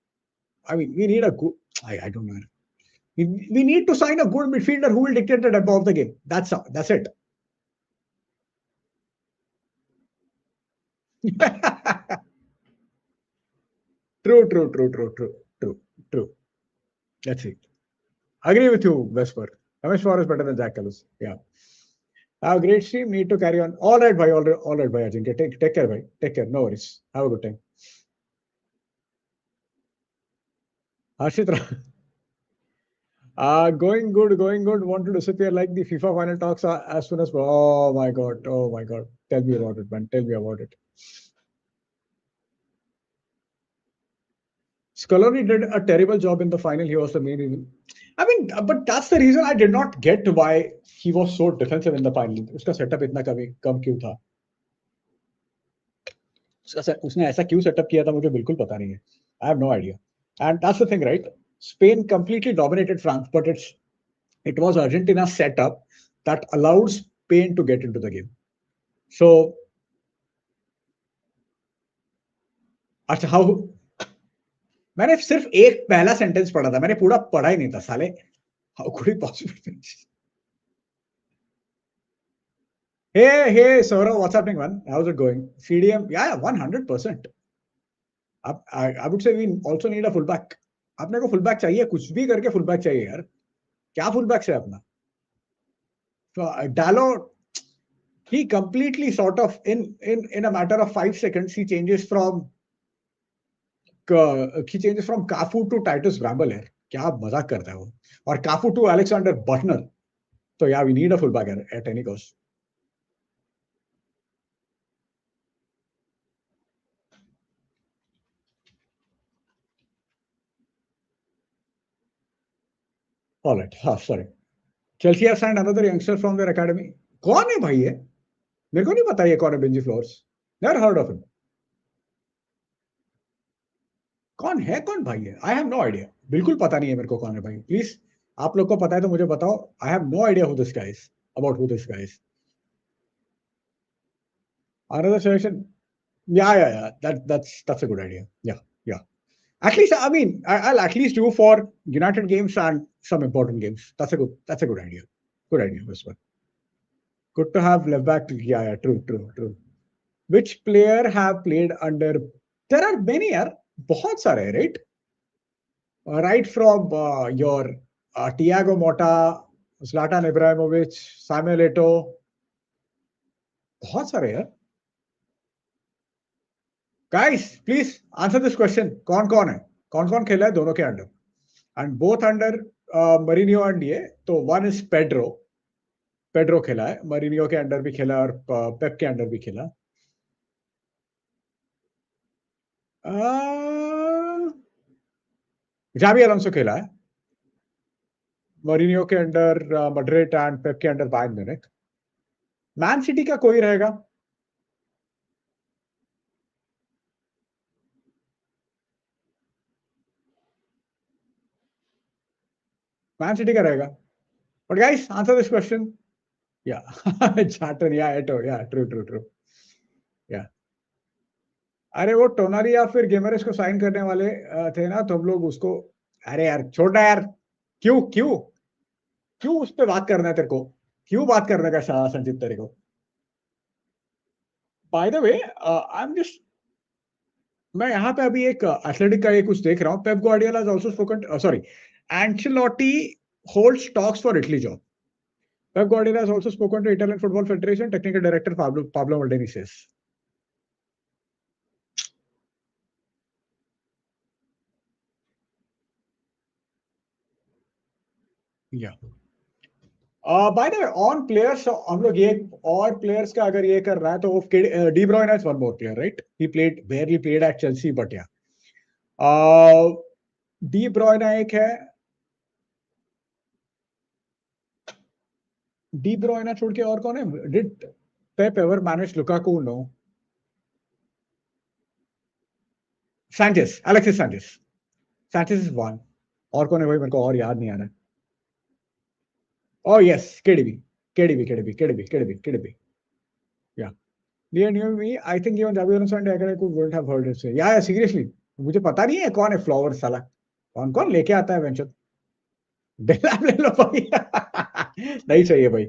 I mean, we need a good. I don't know. We need to sign a good midfielder who will dictate the tempo of the game. That's it. True. That's it. Agree with you, Vesper. Ramesh Pawar is better than Jack Callis. Yeah. Have a great stream. Need to carry on. All right, bhai. All right, bhai. Ajinkya. Take care, bhai. Take care. No worries. Have a good time. Harshit. Going good. Want to disappear like the FIFA final talks as soon as. Oh my god. Tell me about it, man. Tell me about it. Scolari did a terrible job in the final. He was the main reason. I mean, but that's the reason I did not get why he was so defensive in the final. उसका setup इतना कम क्यों था? उसने ऐसा क्यों setup किया था मुझे बिल्कुल पता नहीं है. I have no idea. And that's the thing, right? Spain completely dominated France, but it was Argentina's setup that allowed Spain to get into the game. So, अच्छा how? मैंने सिर्फ एक पहला सेंटेंस पढ़ा था, मैंने पूरा पढ़ा ही नहीं था साले. How could it possibly? Hey, Saurav, what's happening, man? How's it going? CDM, yeah, 100%. I would say we also need a fullback. अपने को fullback चाहिए, कुछ भी करके fullback चाहिए यार. क्या fullback है अपना? So Dalot, he completely sort of in a matter of 5 seconds he changes from Cafu to Titus Bramble यार. क्या मजाक करता है वो. और Cafu to Alexander Butner. So yeah, we need a fullback at any cost. All right. Sorry. Chelsea have signed another youngster from their academy. कौन है भाई ये? मेरे को नहीं पता ये कौन है Benji floors. Never heard of him. कौन है कौन भाई है? I have no idea. बिल्कुल पता नहीं है मेरे को कौन है भाई. Please, आप लोग को पता है तो मुझे बताओ. I have no idea who this guy is. About who this guy is. Another suggestion. Yeah. That's a good idea. Yeah. At least, I mean, I'll at least do for United games and some important games. That's a good idea. Good idea, Whisper. Good to have left back. Yeah, true. Which player have played under? There are many, यार. बहुत सारे, right? Right from your Thiago Motta, Zlatan Ibrahimovic, Samuel Eto'o. बहुत सारे यार. Guys, please answer this question. कौन है? कौन खेला है दोनों के under? And both under Mourinho and ये. तो one is Pedro खेला है. Mourinho के अंडर भी खेला और Pep के अंडर भी खेला. Xabi Alonso खेला है. Mourinho के अंडर Madrid and Pep के under Bayern Munich. Man City का कोई रहेगा? Man City का रहेगा. But guys, answer this question. Yeah. Charlton, yeah, Eto'o, yeah, true. Yeah. अरे वो टोनारी या फिर गेमरेस को साइन करने वाले थे ना, तो हम लोग उसको, अरे यार छोटा यार, क्यों उस पे बात करना है तेरे को? क्यों बात करने का संजीत तेरे को? Bye the way, I am just, मैं यहाँ पे अभी एक एथलेटिक का ये कुछ देख रहा हूँ. Pep Guardiola has also spoken, sorry, Ancelotti holds talks for Italy job. Pep Guardiola has also spoken to Italian Football Federation. Technical Director Pablo Maldini says. Yeah. By the way, on players, so हम लोग ये और players का अगर ये कर रहा है तो वो De Bruyne is one more player, right? He barely played at Chelsea, but yeah. De Bruyne एक है. De Bruyne छोड़ के और कौन है? Did Pep ever manage Lukaku? No. Sanchez, Alexis Sanchez. Sanchez is one. और कौन है भाई मेरे को और याद नहीं आ रहा. Oh yes, KDB. Yeah. Near me, I think even Xabi Alonso and Aguero wouldn't have heard it say. Yeah, seriously. मुझे पता नहीं है कौन है फ्लावर साला. कौन कौन लेके आता है वेंचर. डेलाप ले लो भाई. नहीं चाहिए भाई.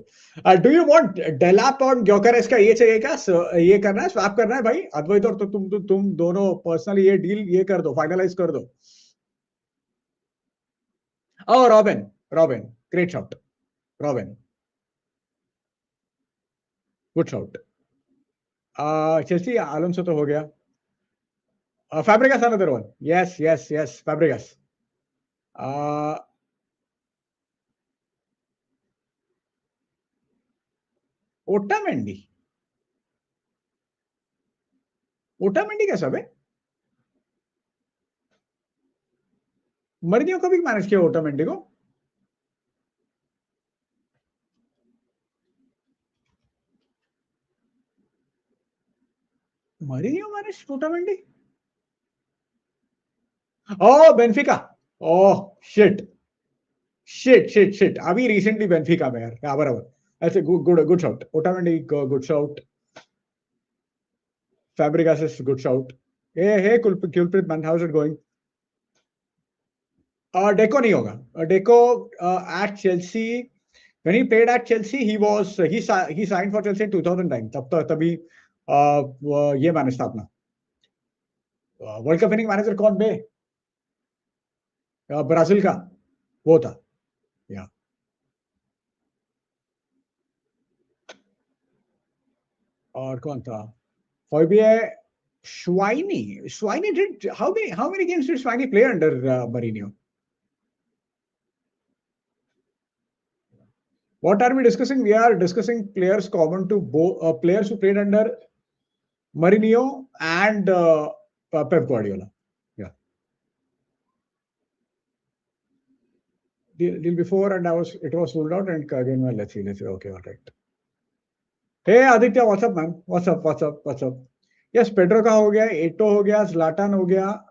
डू यू वांट डेलाप और ग्योकरेस का ये चाहिए क्या? ये करना है, स्वैप करना है भाई. अद्वैत और तो तुम दोनों पर्सनली ये डील ये कर दो, फाइनलाइज कर दो. Oh, Robin, great shot. Robin, good shot. Chelsea, Alonso तो हो गया. Fabregas another one. Yes, Fabregas. Otamendi कैसा है? मरिनियो कभी मैनेज किया ओटामेंडी को? मरिनियो मैनेज ओटामेंडी? ओह बेंफिका. Oh shit. अभी रिसेंटली बेंफिका में यार. हाँ बराबर. ऐसे good shot. Otamendi good shot. Fabregas is good shout. Hey, Kulprit man, how's it going? Deco नहीं होगा. Deco at Chelsea, when he played at Chelsea, he signed for Chelsea in 2009. तभी ये मैनेज था अपना. वर्ल्ड कप विनिंग मैनेजर कौन बे? Brazil का वो था. या और कौन था? Fabian Schweini did how many games did Schweini play under Mourinho? What are we discussing? We are discussing players common to both players who played under Mourinho and Pep Guardiola. Yeah. Deal before and it was ruled out and again well, let's see. Okay, all right. Hey Aditya, what's up, man? What's up? Yes, Pedro का हो गया, एटो हो गया, Zlatan हो गया.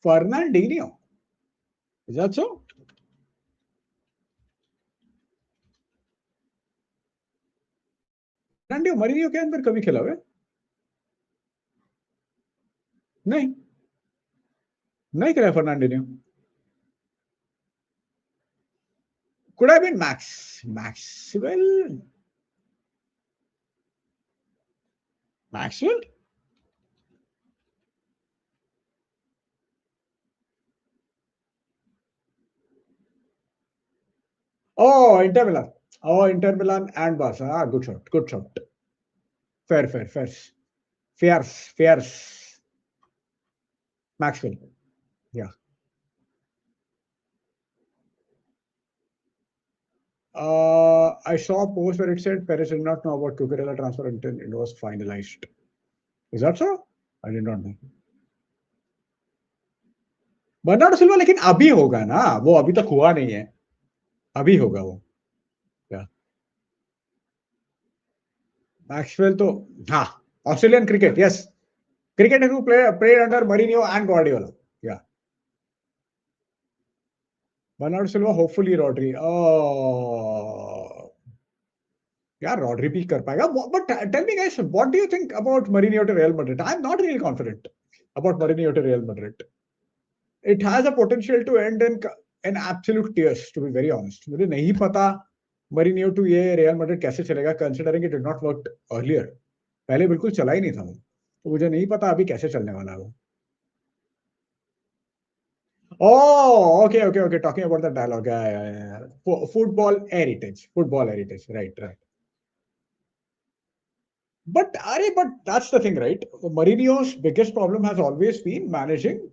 Fernandinho. Is that so? Fernandinho Mourinho के अंदर कभी खेला हुआ? नहीं खेला Fernandinho. Could have been Maxwell. Oh, Inter Milan and Barca. Good shot. Fair. Fierce. Maxwell. Yeah. I saw a post where it said Perez did not know about Cucurella transfer until it was finalized. Is that so? I did not know. Bernardo Silva लेकिन अभी होगा ना, वो अभी तक हुआ नहीं है. अभी होगा वो. क्या मैक्सवेल तो हाँ. Australian cricket. Yes. Cricketer who played under Mourinho and Guardiola. Yeah. Bernardo Silva, hopefully Rodri. Yeah, Rodri भी कर पाएगा. But tell me guys, what do you think about Mourinho to Real Madrid? I'm not really confident about Mourinho to Real Madrid. It has a potential to end in absolute tears, to be very honest. मुझे नहीं पता Mourinho to ये Real Madrid कैसे चलेगा, considering it did not work earlier. पहले बिल्कुल चला ही नहीं था वो. तो मुझे नहीं पता अभी कैसे चलने वाला है वो. Oh, okay. Talking about the dialogue. Yeah. Football heritage. Right. but that's the thing, right? Mourinho's biggest problem has always been managing.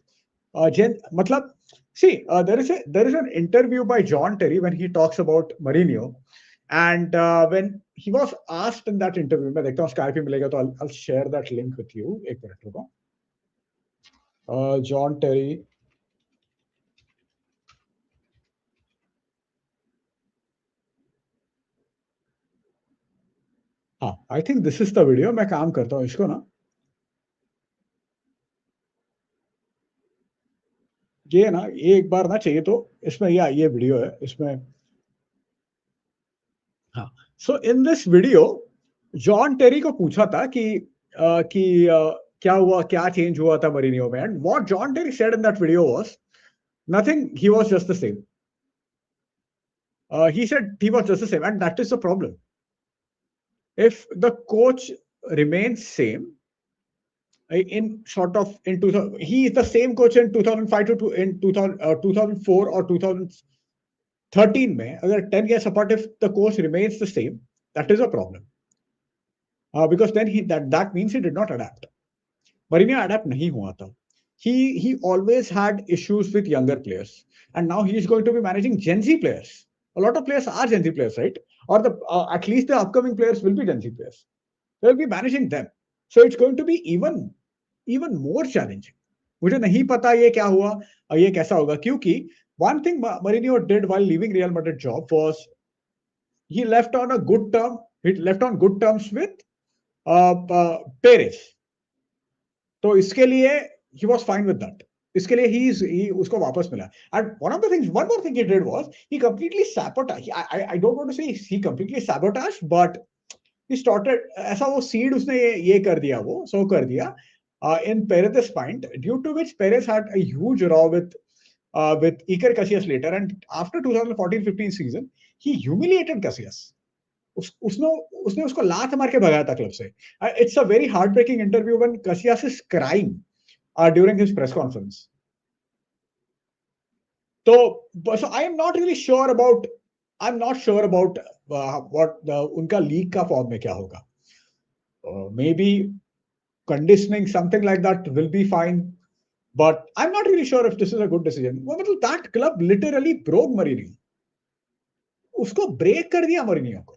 Matlab, see, there is an interview by John Terry when he talks about Mourinho, and when he was asked in that interview, मैं देखता हूँ Skype पे मिलेगा तो I'll share that link with you. एक minute रुको. John Terry. हाँ, I think this is the video. मैं काम करता हूँ इसको ना. ये ना ये एक बार ना चाहिए तो इसमें ये वीडियो है इसमें. हाँ, सो इन दिस वीडियो जॉन टेरी को पूछा था कि क्या हुआ, क्या चेंज हुआ था मरीनियो में, and what John Terry said in that video was nothing. He was just the same. He said he was just the same, and that is the problem. If the coach remains same in sort of in 2000, he is the same coach in 2005 to in 2000, 2004 or 2013 में, अगर 10 years apart, if the coach remains the same, that is a problem. Because then that means he did not adapt. Mourinho adapt nahi hua tha. He always had issues with younger players, and now he is going to be managing Gen Z players. A lot of players are Gen Z players, right? Or at least the upcoming players will be Gen Z players. They'll be managing them, so it's going to be even more challenging. मुझे नहीं पता ये क्या हुआ, ये कैसा होगा, क्योंकि one thing Mourinho did while leaving Real Madrid job was he left on a good term. He left on good terms with Perez. तो इसके लिए he was fine with that. इसके लिए he उसको वापस मिला. And one more thing he did was he completely sabotaged. I don't want to say he completely sabotaged, but he started ऐसा वो seed उसने ये कर दिया, वो so कर दिया in Perez's mind, due to which Perez had a huge row with Iker Casillas later, and after 2014-15 season he humiliated Casillas. उसने उसको लात मार के भगाया था क्लब से. It's a very heartbreaking interview when Casillas is crying during his press conference. So I'm not really sure about what उनका league का फॉर्म में क्या होगा. Maybe conditioning something like that will be fine, but I'm not really sure if this is a good decision. मतलब that club literally broke Mourinho. उसको break कर दिया Mourinho को.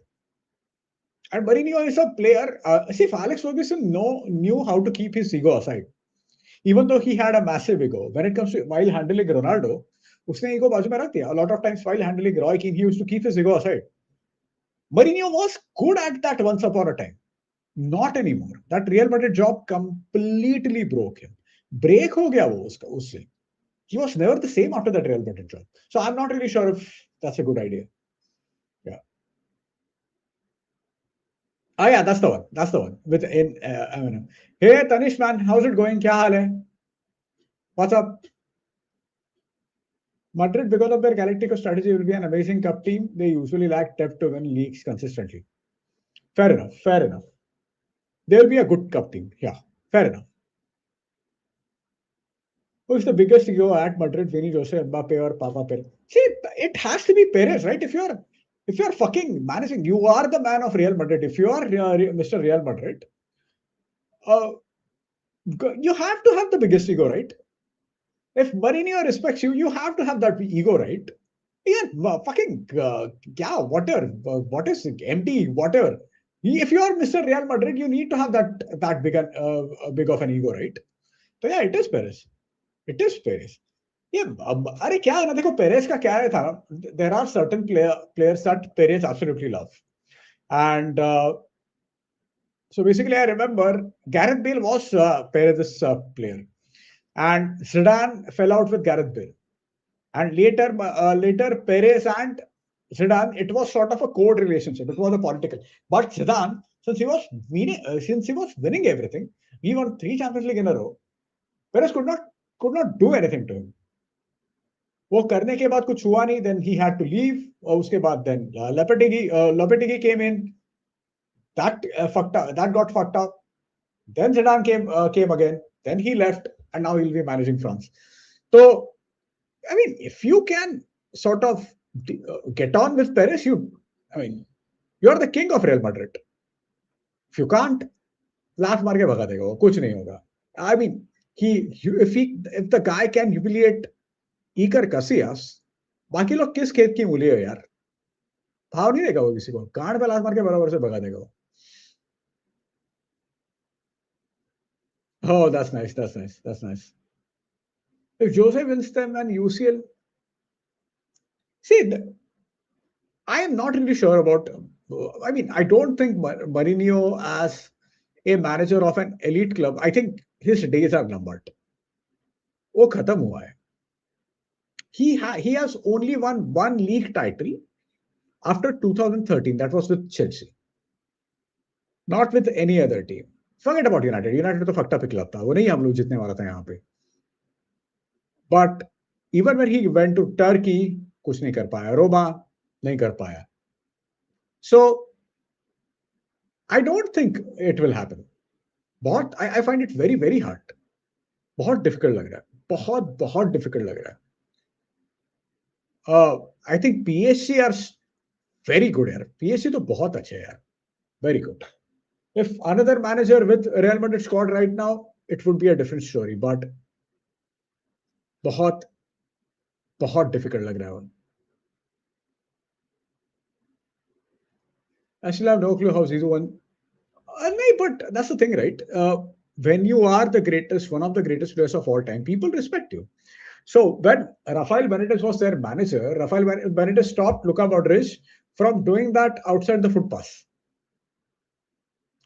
And Mourinho is a player. See, if Alex Ferguson knew how to keep his ego aside, even though he had a massive ego when it comes to while handling Ronaldo, उसने ego बाजू में रख दिया. A lot of times while handling Roy Keane, he used to keep his ego aside. Mourinho was good at that once upon a time. Not anymore. That Real Madrid job completely broke him. Break हो गया वो उससे. He was never the same after that Real Madrid job. So I'm not really sure if that's a good idea. Yeah. Oh yeah, that's the one. That's the one. With Eminem. Hey Tanish man, how's it going? क्या हाल है? What's up? Madrid, because of their Galactico strategy, will be an amazing cup team. They usually lack depth to win leagues consistently. Fair enough. Fair enough. They will be a good cup team. Yeah. Fair enough. Who's the biggest ego at Madrid? Vinny Jose, Mbappe, or Papa Perez? See, it has to be Perez, right? If you're fucking managing, you are the man of Real Madrid. If you are Mr. Real Madrid, you have to have the biggest ego, right? If Mourinho respects you, you have to have that ego, right? Yeah, fucking yeah, whatever. What is empty? Whatever. If you are Mr. Real Madrid, you need to have that big of an ego, right? So yeah, it is Perez. It is Perez. Yeah, अरे क्या है ना, देखो Perez का क्या है था ना, there are certain players that Perez absolutely love, and so basically I remember Gareth Bale was Perez's player, and Zidane fell out with Gareth Bale, and later Perez and Zidane, it was sort of a code relationship. It was a political, but Zidane, since he was winning everything, he won 3 Champions League in a row. Perez could not do anything to him. वो करने के बाद कुछ हुआ नहीं, then he had to leave, और उसके बाद then Lopetegui came in, that got fucked up. Then Zidane came again, then he left, and now he'll be managing France. So I mean, if you can sort of get on with Perez, you're the king of Real Madrid. If you can't, लात मार के भगा देगा वो, कुछ नहीं होगा. I mean, if the guy can humiliate Iker Casillas, बाकी लोग किस खेत की मूली है यार. भाव नहीं देगा वो किसी को, गांड पे लात मार के बराबर से भगा देगा वो. Oh, that's nice. That's nice. That's nice. If Jose wins them and UCL, see, I am not really sure about. I mean, I don't think Mourinho as a manager of an elite club. I think his days are numbered. वो खत्म हुआ है. He has only won one league title after 2013. That was with Chelsea, not with any other team. Forget about United. United तो fucked up club था. वो नहीं हम लोग जितने वाला था यहाँ पे. But even when he went to Turkey, कुछ नहीं कर पाया. Roma नहीं कर पाया. So I don't think it will happen. I find it very very hard. बहुत difficult लग रहा है. बहुत difficult लग रहा है. I think PSG are very good यार. PSG तो बहुत अच्छे हैं यार. Very good. If another manager with Real Madrid squad right now, it would be a different story. But बहुत difficult लग रहा है. I still have no clue how Zizou won. No, but that's the thing, right? When you are the greatest, one of the greatest players of all time, people respect you. So when Rafael Benitez was their manager, Rafael Benitez stopped Luka Modric from doing that outside the foot pass.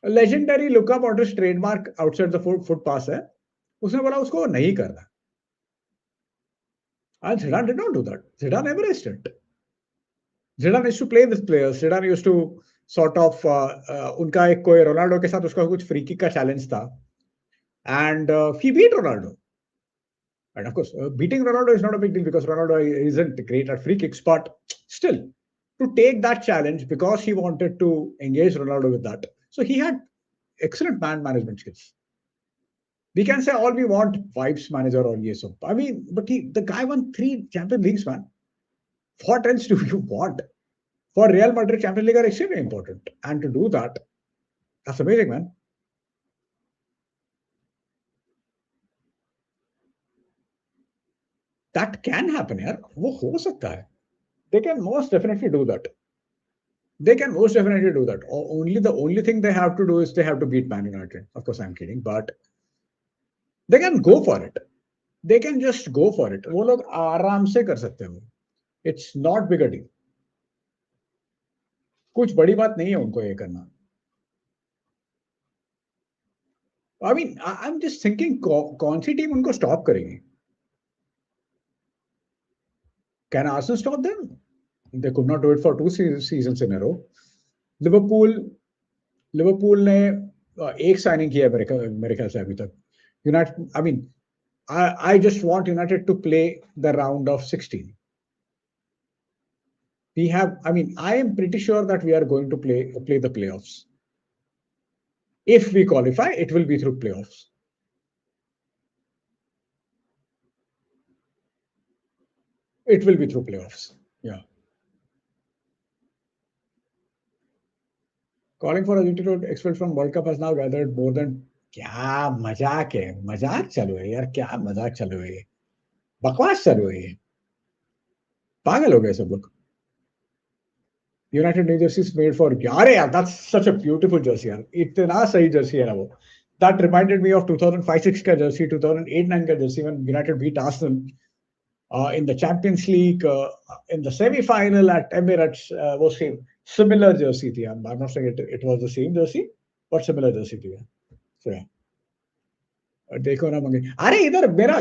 A legendary Luka Modric trademark outside the foot pass है. उसने बोला उसको नहीं करना. And Zidane did not do that. Zidane embraced it. Zidane used to play with players. Zidane used to sort of उनका एक कोई Ronaldo के साथ उसका कुछ फ्री किक का चैलेंज था. And he beat Ronaldo. And of course, beating Ronaldo is not a big deal because Ronaldo isn't great at free kicks, but still, to take that challenge because he wanted to engage Ronaldo with that. So he had excellent man management skills. We can say all we want, vibes manager or yes. I mean, but the guy won 3 Champions Leagues, man. What else do you want? For Real Madrid, Champions League are extremely important. And to do that, that's amazing, man. That can happen, यार. वो हो सकता है. They can most definitely do that. They can most definitely do that. The only thing they have to do is they have to beat Man United. Of course, I'm kidding, but they can go for it. They can just go for it. वो लोग आराम से कर सकते हैं. It's not big a deal. कुछ बड़ी बात नहीं है उनको ये करना. I mean, I'm just thinking कौन सी टीम उनको stop करेगी? Can Arsenal stop them? They could not do it for 2 seasons in a row. Liverpool ने एक साइनिंग किया मेरे ख्याल से अभी तक. United, I mean, I just want United to play the round of 16. I am pretty sure that we are going to play the playoffs. If we qualify, it will be through playoffs. It will be through playoffs. Yeah. Calling for Argentina to expel from World Cup has now gathered more than. क्या मजाक है, मजाक चालू है यार. क्या मजाक चालू है, बकवास चालू है, पागल हो गए सब लोग. United New Jersey is made for. अरे यार, that's such a beautiful jersey यार. इतना सही jersey है ना वो. That reminded me of 2005-06 का jersey, 2008-09 का jersey when United beat Arsenal in the Champions League in the semi-final at Emirates. वो similar jersey थी. I'm not saying it was the same jersey, but similar jersey थी. So yeah. देखो ना मंगे. अरे इधर मेरा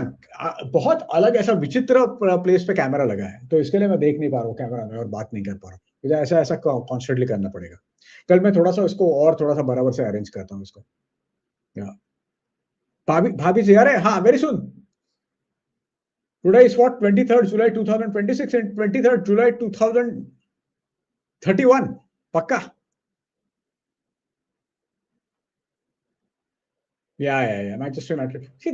बहुत अलग ऐसा विचित्र प्लेस पे कैमरा लगा है, तो इसके लिए मैं देख नहीं पा रहा हूँ कैमरा में और बात नहीं कर पा रहा हूँ. मुझे ऐसा कॉन्स्टेंटली करना पड़ेगा. कल मैं थोड़ा सा इसको और थोड़ा सा बराबर से अरेंज करता हूँ इसको. भाभी जी, अरे हाँ मेरी सुन. Today is what, 23rd July 2026 and 23rd July 2031. पक्का. Yeah. Manchester United. See,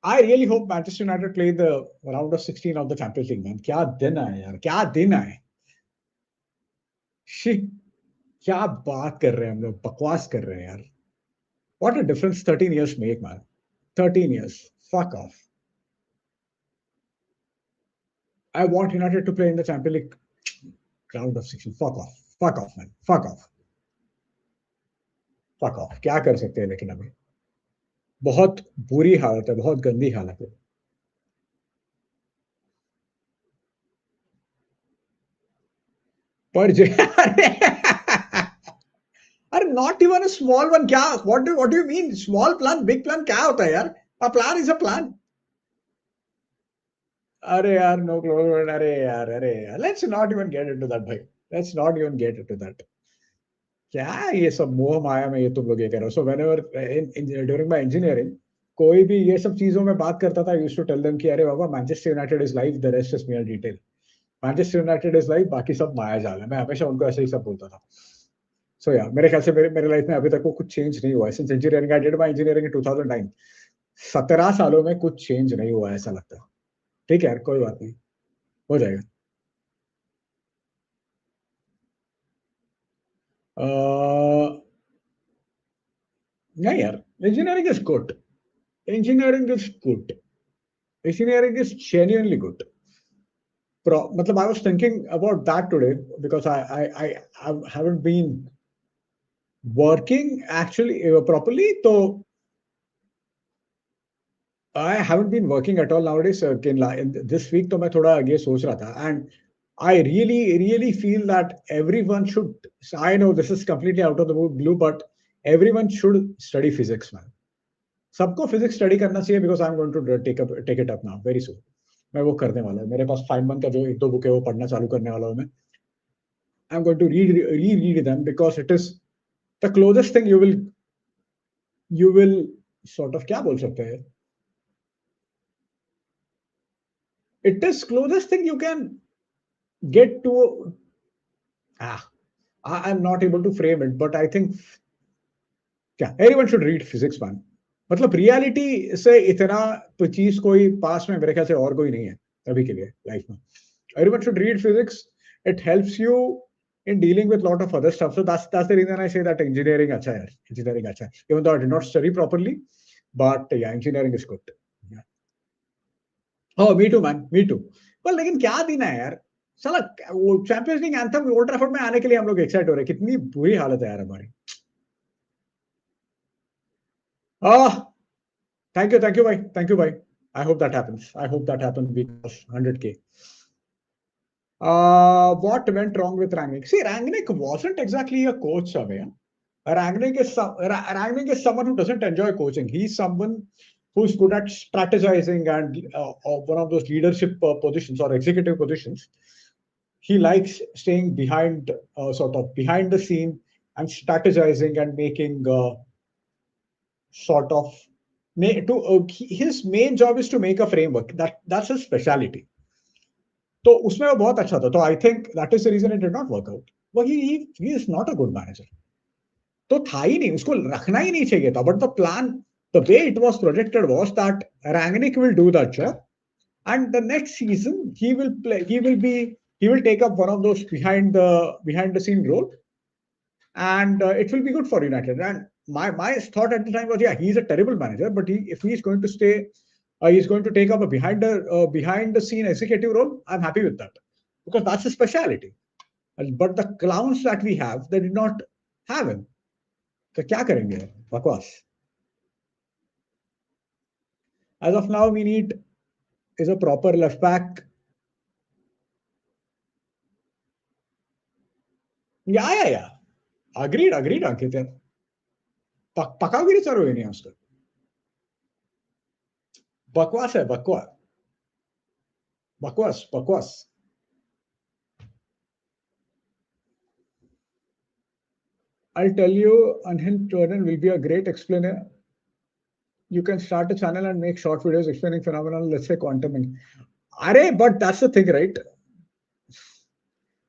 I really hope Manchester United play the round of 16 of the Champions League, man. क्या दिन आए यार, क्या दिन आए. क्या बात कर रहे हैं हम लोग, बकवास कर रहे हैं यार. What a difference 13 years make, man. 13 years. Fuck off. I want United to play in the Champions League round of 16. Fuck off. Fuck off, man. Fuck off. Fuck off. क्या कर सकते हैं लेकिन अभी बहुत बुरी हालत है, बहुत गंदी हालत है. पर अरे अरे not even a small one. क्या what do you mean small plan big plan? क्या होता है यार? A plan is a plan. अरे यार नो क्लोज. अरे यार let's not even get into that भाई. Let's not even get into that. क्या ये सब मोह माया में ये तुम लोग ये कह रहे हो? So whenever during my engineering कोई भी ये सब चीजों में बात करता था, यूज्ड टू टेल देम कि अरे बाबा Manchester United is life, the rest is mere detail. Manchester United is life, बाकी सब माया जाल है. मैं हमेशा उनको ऐसे ही सब बोलता था. सो या मेरे ख्याल से मेरे लाइफ में अभी तक वो कुछ चेंज नहीं हुआ है since engineering. I did my engineering in 2009. 17 सालों में कुछ चेंज नहीं हुआ है ऐसा लगता है. ठीक है यार, कोई बात नहीं, हो जाएगा. नहीं यार, engineering is good. Engineering is good. Engineering is genuinely good. मतलब I was thinking about that today because I haven't been working actually properly. So I haven't been working at all nowadays. In this week, तो मैं थोड़ा ये सोच रहा था, and I really feel that everyone should. I know this is completely out of the blue, but everyone should study physics, man. सबको physics study करना चाहिए because I am going to take it up now very soon. मैं वो करने वाला हूँ. मेरे पास 5 month का जो एक दो बुक है वो पढ़ना चालू करने वाला हूँ मैं. I am going to read them because it is the closest thing you will sort of क्या बोल सकते हैं. It is closest thing you can get to. I am not able to frame it but I think क्या everyone should read physics man. मतलब reality से इतना तो चीज कोई पास में मेरे ख्याल से और कोई नहीं है अभी के लिए लाइफ में. Everyone should read physics. It helps you in dealing with a lot of other stuff. So that's the reason I say that engineering अच्छा है. Engineering अच्छा है. Even though I did not study properly, but yeah, engineering is good. Yeah. Oh, me too, man. Me too. Well, लेकिन क्या दिन है यार. साला वो champions league anthem old Trafford में आने के लिए हम लोग एक्साइट हो रहे हैं. कितनी बुरी हालत है यार हमारी. Ah, thank you, bhai. Thank you, bhai. I hope that happens. I hope that happens because 100K. What went wrong with Rangnick? See, Rangnick wasn't exactly a coach, Abhay. Rangnick is someone who doesn't enjoy coaching. He's someone who's good at strategizing and one of those leadership positions or executive positions. He likes staying behind, sort of behind the scene and strategizing and making sort of his main job is to make a framework. That's his speciality. तो उसमें वो बहुत अच्छा था. तो I think that is the reason it did not work out. वो he is not a good manager. तो था ही नहीं, उसको रखना ही नहीं चाहिए था. But the plan, the way it was projected was that Rangnick will do that job and the next season he will take up one of those behind the scene role and it will be good for United. And my thought at the time was, yeah, he's a terrible manager, but if he's going to stay, he's going to take up a behind the scene executive role. I'm happy with that because that's his speciality. But the clowns that we have, they did not have him. So क्या करेंगे बकवास. As of now, we need is a proper left back. Yeah. Agreed, Ankit. पकागिरी चालू है नहीं उसका. बकवास है, बकवास. I'll tell you, Anhil Turner will be a great explainer. You can start a channel and make short videos explaining phenomenon, let's say quantum. But that's the thing, right?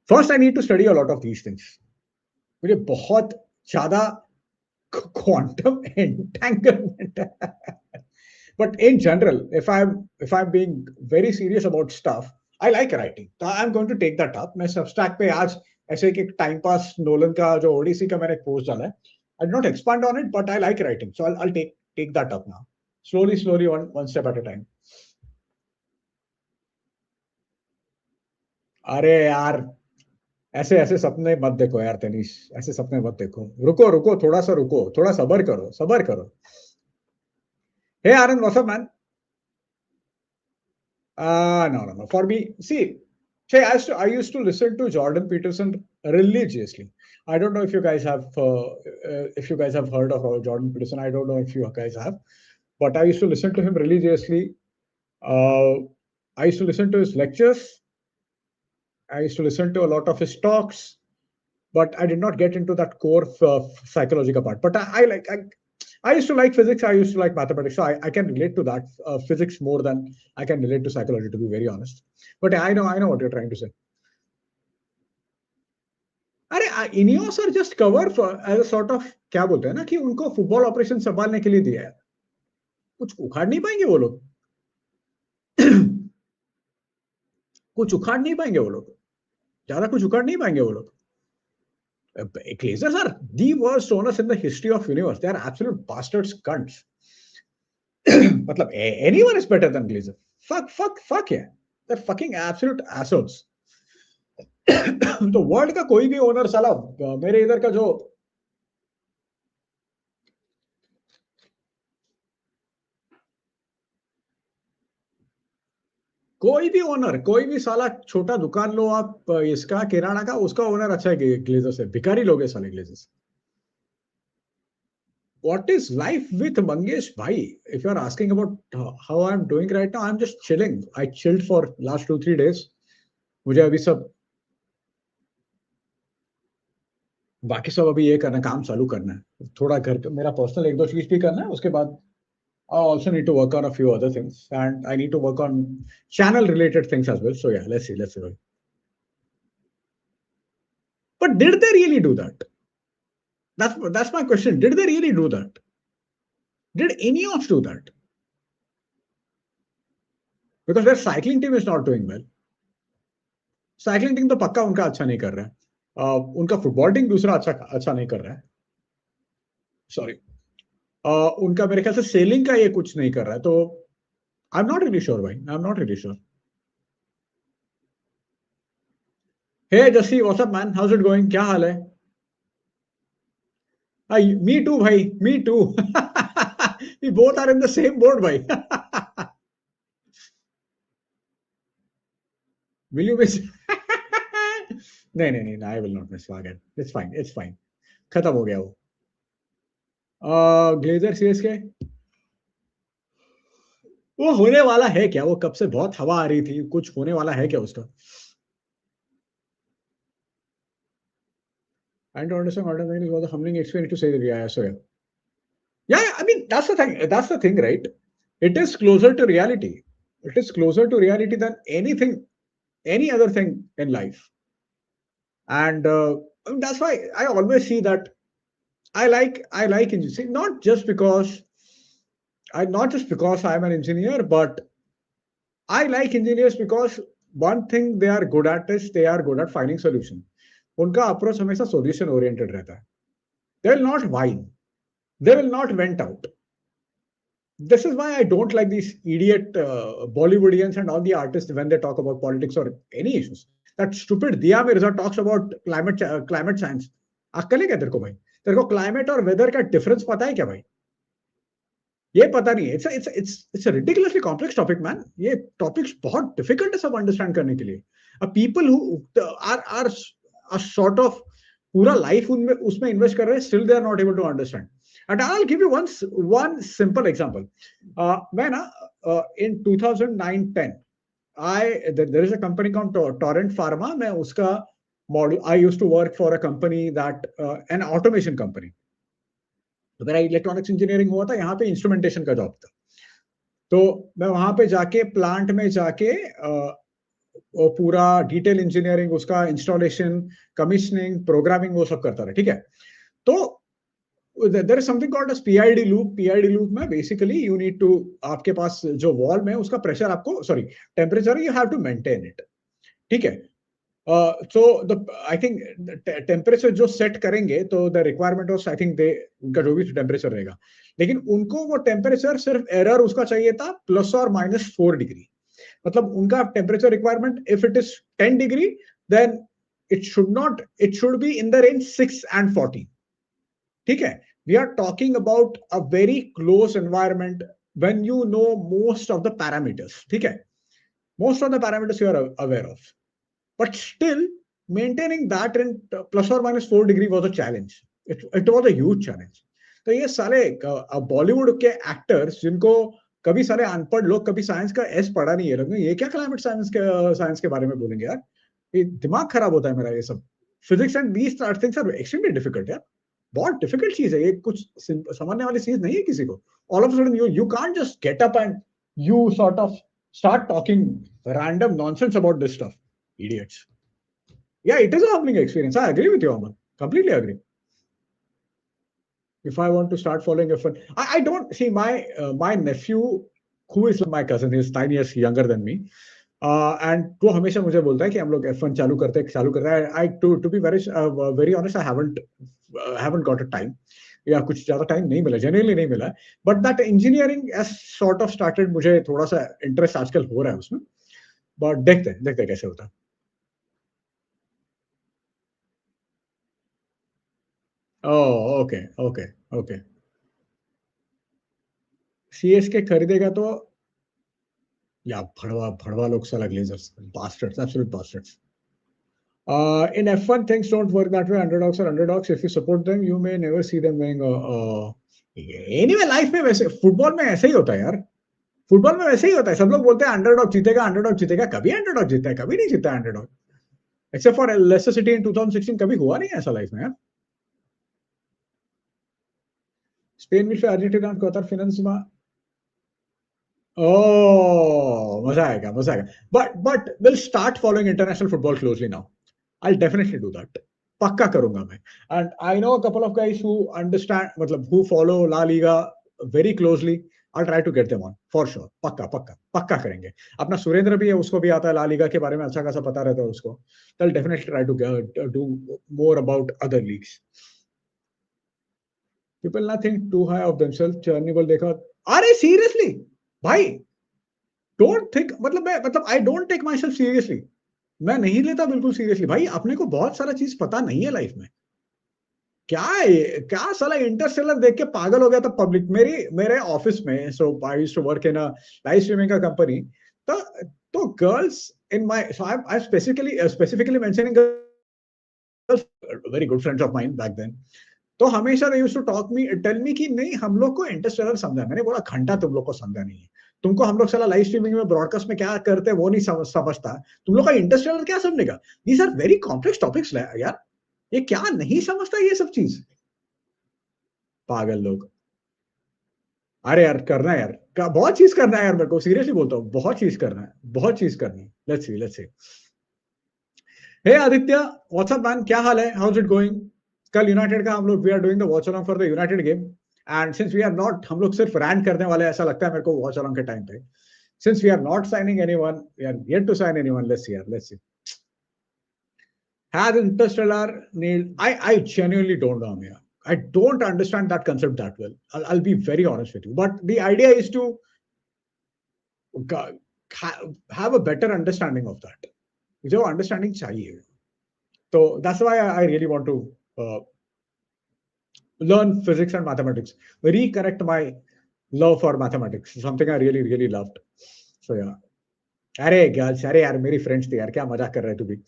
First, I need to study a lot of these things. मुझे बहुत ज़्यादा quantum entanglement. But in general, if I'm being very serious about stuff, I like writing. I'm going to take that up. मैं Substack पे आज ऐसे एक time pass Nolan का जो ओडीसी का मैंने पोस्ट डाला है, I did not expand on it but I like writing, so I take that up now, slowly one step at a time. अरे यार, ऐसे ऐसे सपने मत देखो यार तनीश, ऐसे सपने मत देखो, रुको रुको, थोड़ा सा रुको, थोड़ा सबर करो, सबर करो. Hey Aaron, what's up man? No. For me, see, I used to listen to Jordan Peterson religiously. I don't know if you guys have heard of Jordan Peterson. I don't know if you guys have, but I used to listen to him religiously. Uh, I used to listen to his lectures. I used to listen to a lot of his talks, but I did not get into that core psychological part. But I used to like physics. I used to like mathematics. So I can relate to that physics more than I can relate to psychology, to be very honest. But I know what you're trying to say. अरे Ineos are just cover as a sort of, क्या बोलते हैं ना कि उनको football operation संभालने के लिए दिया है, कुछ उखाड़ नहीं पाएंगे वो लोग. कुछ उखाड़ नहीं पाएंगे वो लोग, ज्यादा कुछ उखाड़ नहीं पाएंगे वो लोग. Glazers are the worst owners in the history of universe. They are absolute bastards, cunts. मतलब anyone is better than Glazer. Fuck yeah. They're fucking absolute assholes. तो वर्ल्ड का कोई भी ओनर साला मेरे इधर का जो कोई भी ओनर, कोई भी साला छोटा दुकान लो आप इसका किराना का, उसका ओनर अच्छा है ग्लेजर से. भिखारी लोग हैं साले ग्लेजर से. What is life with Mangesh bhai? If you are asking about how I'm doing right now, I'm just chilling. I chilled for last 2-3 days. मुझे अभी सब बाकी सब अभी ये करना, काम चालू करना है, थोड़ा घर का मेरा पर्सनल 1-2 चीज भी करना है. उसके बाद I also need to work on a few other things, and I need to work on channel related things as well. So yeah, let's see. But did they really do that? That's my question. Did they really do that? Did Ineos do that? Because their cycling team is not doing well. Cycling team तो पक्का उनका अच्छा नहीं कर रहा है. उनका football team दूसरा अच्छा नहीं कर रहा है. सॉरी, उनका मेरे ख्याल से सेलिंग का ये कुछ नहीं कर रहा है. तो I am not really sure भाई, I am not really sure. Hey Jassi, what's up man, how's it going, क्या हाल है? मी टू भाई, me too. We both are in the same boat भाई. Will you miss? नहीं, I will not miss Wagon. It's fine. खत्म हो गया वो. ग्लेजर सीएसके वो होने वाला है क्या? वो कब से बहुत हवा आ रही थी, कुछ होने वाला है क्या उसका? I don't understand what it was a humbling experience to say that. Yeah. I mean, that's the thing. That's the thing, right? It is closer to reality. It is closer to reality than anything, any other thing in life. And that's why I always see that I like engineering, not just because I'm an engineer, but I like engineers because one thing they are good at is they are good at finding solution. उनका approach हमेशा solution oriented रहता है. They will not whine. They will not vent out. This is why I don't like these idiot Bollywoodians and all the artists when they talk about politics or any issues. That stupid Diya Mirza talks about climate science. अक्ल है क्या तेरे को भाई? तेरे को climate और weather का difference पता है क्या भाई? ये पता नहीं है. It's a ridiculously complex topic, man. ये topics बहुत difficult है सब understand करने के लिए. People who are sort of पूरा life उसमें invest कर रहे हैं, still they are not able to understand. And I'll give you one simple example. मैं ना in 2009-10, there is a company called Torrent Pharma. मैं उसका model, I used to work for a company that an automation company. तो मेरा electronics engineering हुआ था, यहाँ पे इंस्ट्रूमेंटेशन का जॉब था. तो मैं वहां पे जाके प्लांट में जाके पूरा डिटेल इंजीनियरिंग, उसका इंस्टॉलेशन, कमिश्निंग, प्रोग्रामिंग वो सब करता था. ठीक है. तो there is something called as PID loop. PID loop में basically you need to, आपके पास जो वॉल में उसका प्रेशर आपको, temperature, you have to maintain it. ठीक है. So the I think temperature जो सेट करेंगे तो the requirement of I think they उनका जो भी टेम्परेचर रहेगा, लेकिन उनको वो टेम्परेचर सिर्फ एरर उसका चाहिए था +or -4 डिग्री। मतलब उनका temperature requirement if it is 10 degree, then it should be in the range 6 and 14। ठीक है, we are talking about a very close environment when you know most of the parameters. ठीक है, most of the parameters you are aware of, but still maintaining that in +or -4 degree was a challenge. It was a huge challenge. तो ये साले बॉलीवुड के actors जिनको कभी साले अनपढ़ लोग कभी साइंस का एस पढ़ा नहीं है, लोग ये क्या क्लाइमेट साइंस के बारे में बोलेंगे यार, ये दिमाग खराब होता है मेरा ये सब। Physics and these things are extremely difficult यार, बहुत डिफिकल्ट चीज है ये, कुछ समझने वाली चीज नहीं है किसी को। All of sudden you can't just get up and you sort of start talking random nonsense about this stuff. Idiots. Yeah, it is a humbling experience. I agree with you, Aman. Completely agree. If I want to start following F1, I don't see my nephew, who is my cousin, is 9 years younger than me. And वो हमेशा मुझे बोलता है कि हम लोग F1 चालू कर रहा है। I to be very honest, I haven't got a time, या कुछ ज्यादा टाइम नहीं मिला, जेन्युइनली नहीं मिला। But that engineering as sort of started, मुझे थोड़ा सा इंटरेस्ट आजकल हो रहा है उसमें, बट देखते हैं कैसे होता है। ओह, ओके ओके ओके। सीएसके खरीदेगा तो, या भड़वा भड़वा लोग साला Glazers, bastards, absolute bastards. In F1, things don't work that way. Underdogs are underdogs. If you support them, you may never see them winning. Anyway, life में वैसे, फुटबॉल में ऐसे ही होता है यार। फुटबॉल में वैसे ही होता है, सब लोग बोलते हैं अंडरडॉग जीतेगा, कभी अंडरडॉग जीता है, कभी नहीं जीता underdog, except for Leicester city in 2016। कभी हुआ नहीं ऐसा लाइफ में यार। स्पेन में फिर अर्जेंटीना क्वार्टर फाइनल्स में। Oh, मजा आएगा, मजा आएगा। But we'll start following international football closely now. I'll definitely do that. पक्का करूंगा मैं। And I know a couple of guys who understand, मतलब who follow La Liga very closely. I'll try to get them on for sure. पक्का पक्का पक्का करेंगे। अपना सुरेंद्र भी है, उसको भी आता है ला लीगा के बारे में, अच्छा खासा पता रहता है उसको। I'll definitely try to do more about other leagues. People not think too high of themselves. चर्निबल देखा, अरे सीरियसली भाई, डोंट थिंक, मतलब I don't take myself seriously. मैं नहीं लेता बिल्कुल सीरियसली भाई, अपने को बहुत सारा चीज पता नहीं है लाइफ में। क्या है, क्या साला इंटरस्टेलर देख के पागल हो गया था पब्लिक। मेरे ऑफिस में, so I used to work in a live streaming का कंपनी। तो girls in my, so I specifically mentioning girls, very good friends of mine back then. तो हमेशा they used to talk me, tell me कि नहीं, हम लोग को Interstellar समझा। मैंने बोला घंटा तुम लोग को समझा नहीं है। तुमको हम लोग साला लाइव स्ट्रीमिंग में ब्रॉडकास्ट में क्या करते हैं वो नहीं समझता। तुम लोग का इंटरस्टेलर क्या समझेगा? These are very complex topics यार, ये क्या नहीं समझता ये सब चीज, पागल लोग। अरे यार करना है यार, बहुत चीज करना है यार, मेरे को सीरियसली बोलता हूँ, बहुत चीज करना है, बहुत चीज करनी है। Let's see. Hey Aditya, what's up man, क्या हाल है? How is it going? कल यूनाइटेड का हम लोग, we are doing the watch along for the United game. And since we are not, हम लोग सिर्फ रैंट करने वाले ऐसा लगता है मेरे को वॉच अलोंग के टाइम पे। Since we are not signing anyone, we are yet to sign anyone, let's see. Has interstellar nailed? I genuinely don't know, Amir. I don't understand that concept that well. I'll be very honest with you. But the idea is to have a better understanding of that. मुझे वो understanding चाहिए. So that's why I really want to learn physics and mathematics. Reconnect my love for mathematics. Something I really, really loved. So yeah. अरे girls, अरे यार मेरी friends थी यार, क्या मजाक कर रहे तू भी।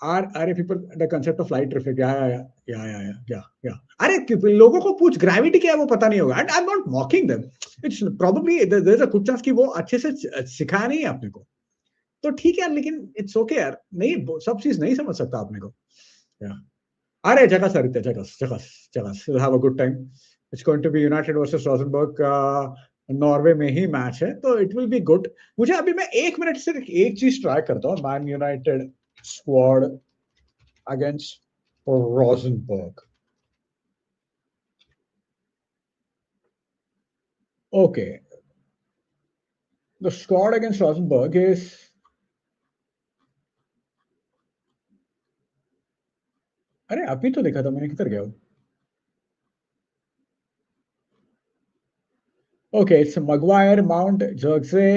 are people the concept of light reflect? Yeah. अरे लोगों को पूछ ग्रेविटी क्या है वो पता नहीं होगा। And I am not mocking them, it's probably there is a good chance कि वो अच्छे से सिखाया नहीं है अपने को। तो ठीक है, लेकिन इट्स ओके यार, नहीं सब चीज नहीं समझ सकता अपने को। या अरे जगह सर, जगह have a good time. It's going to be United versus Rosenborg. Norway में ही मैच है तो इट विल बी गुड। मुझे अभी, मैं 1 मिनट से एक चीज ट्राई करता हूँ, man United squad against Rosenberg. Okay, the squad against Rosenberg is अरे अभी तो देखा था मैंने, किधर गया वो? Okay, it's Maguire, Mount, Zirkzee,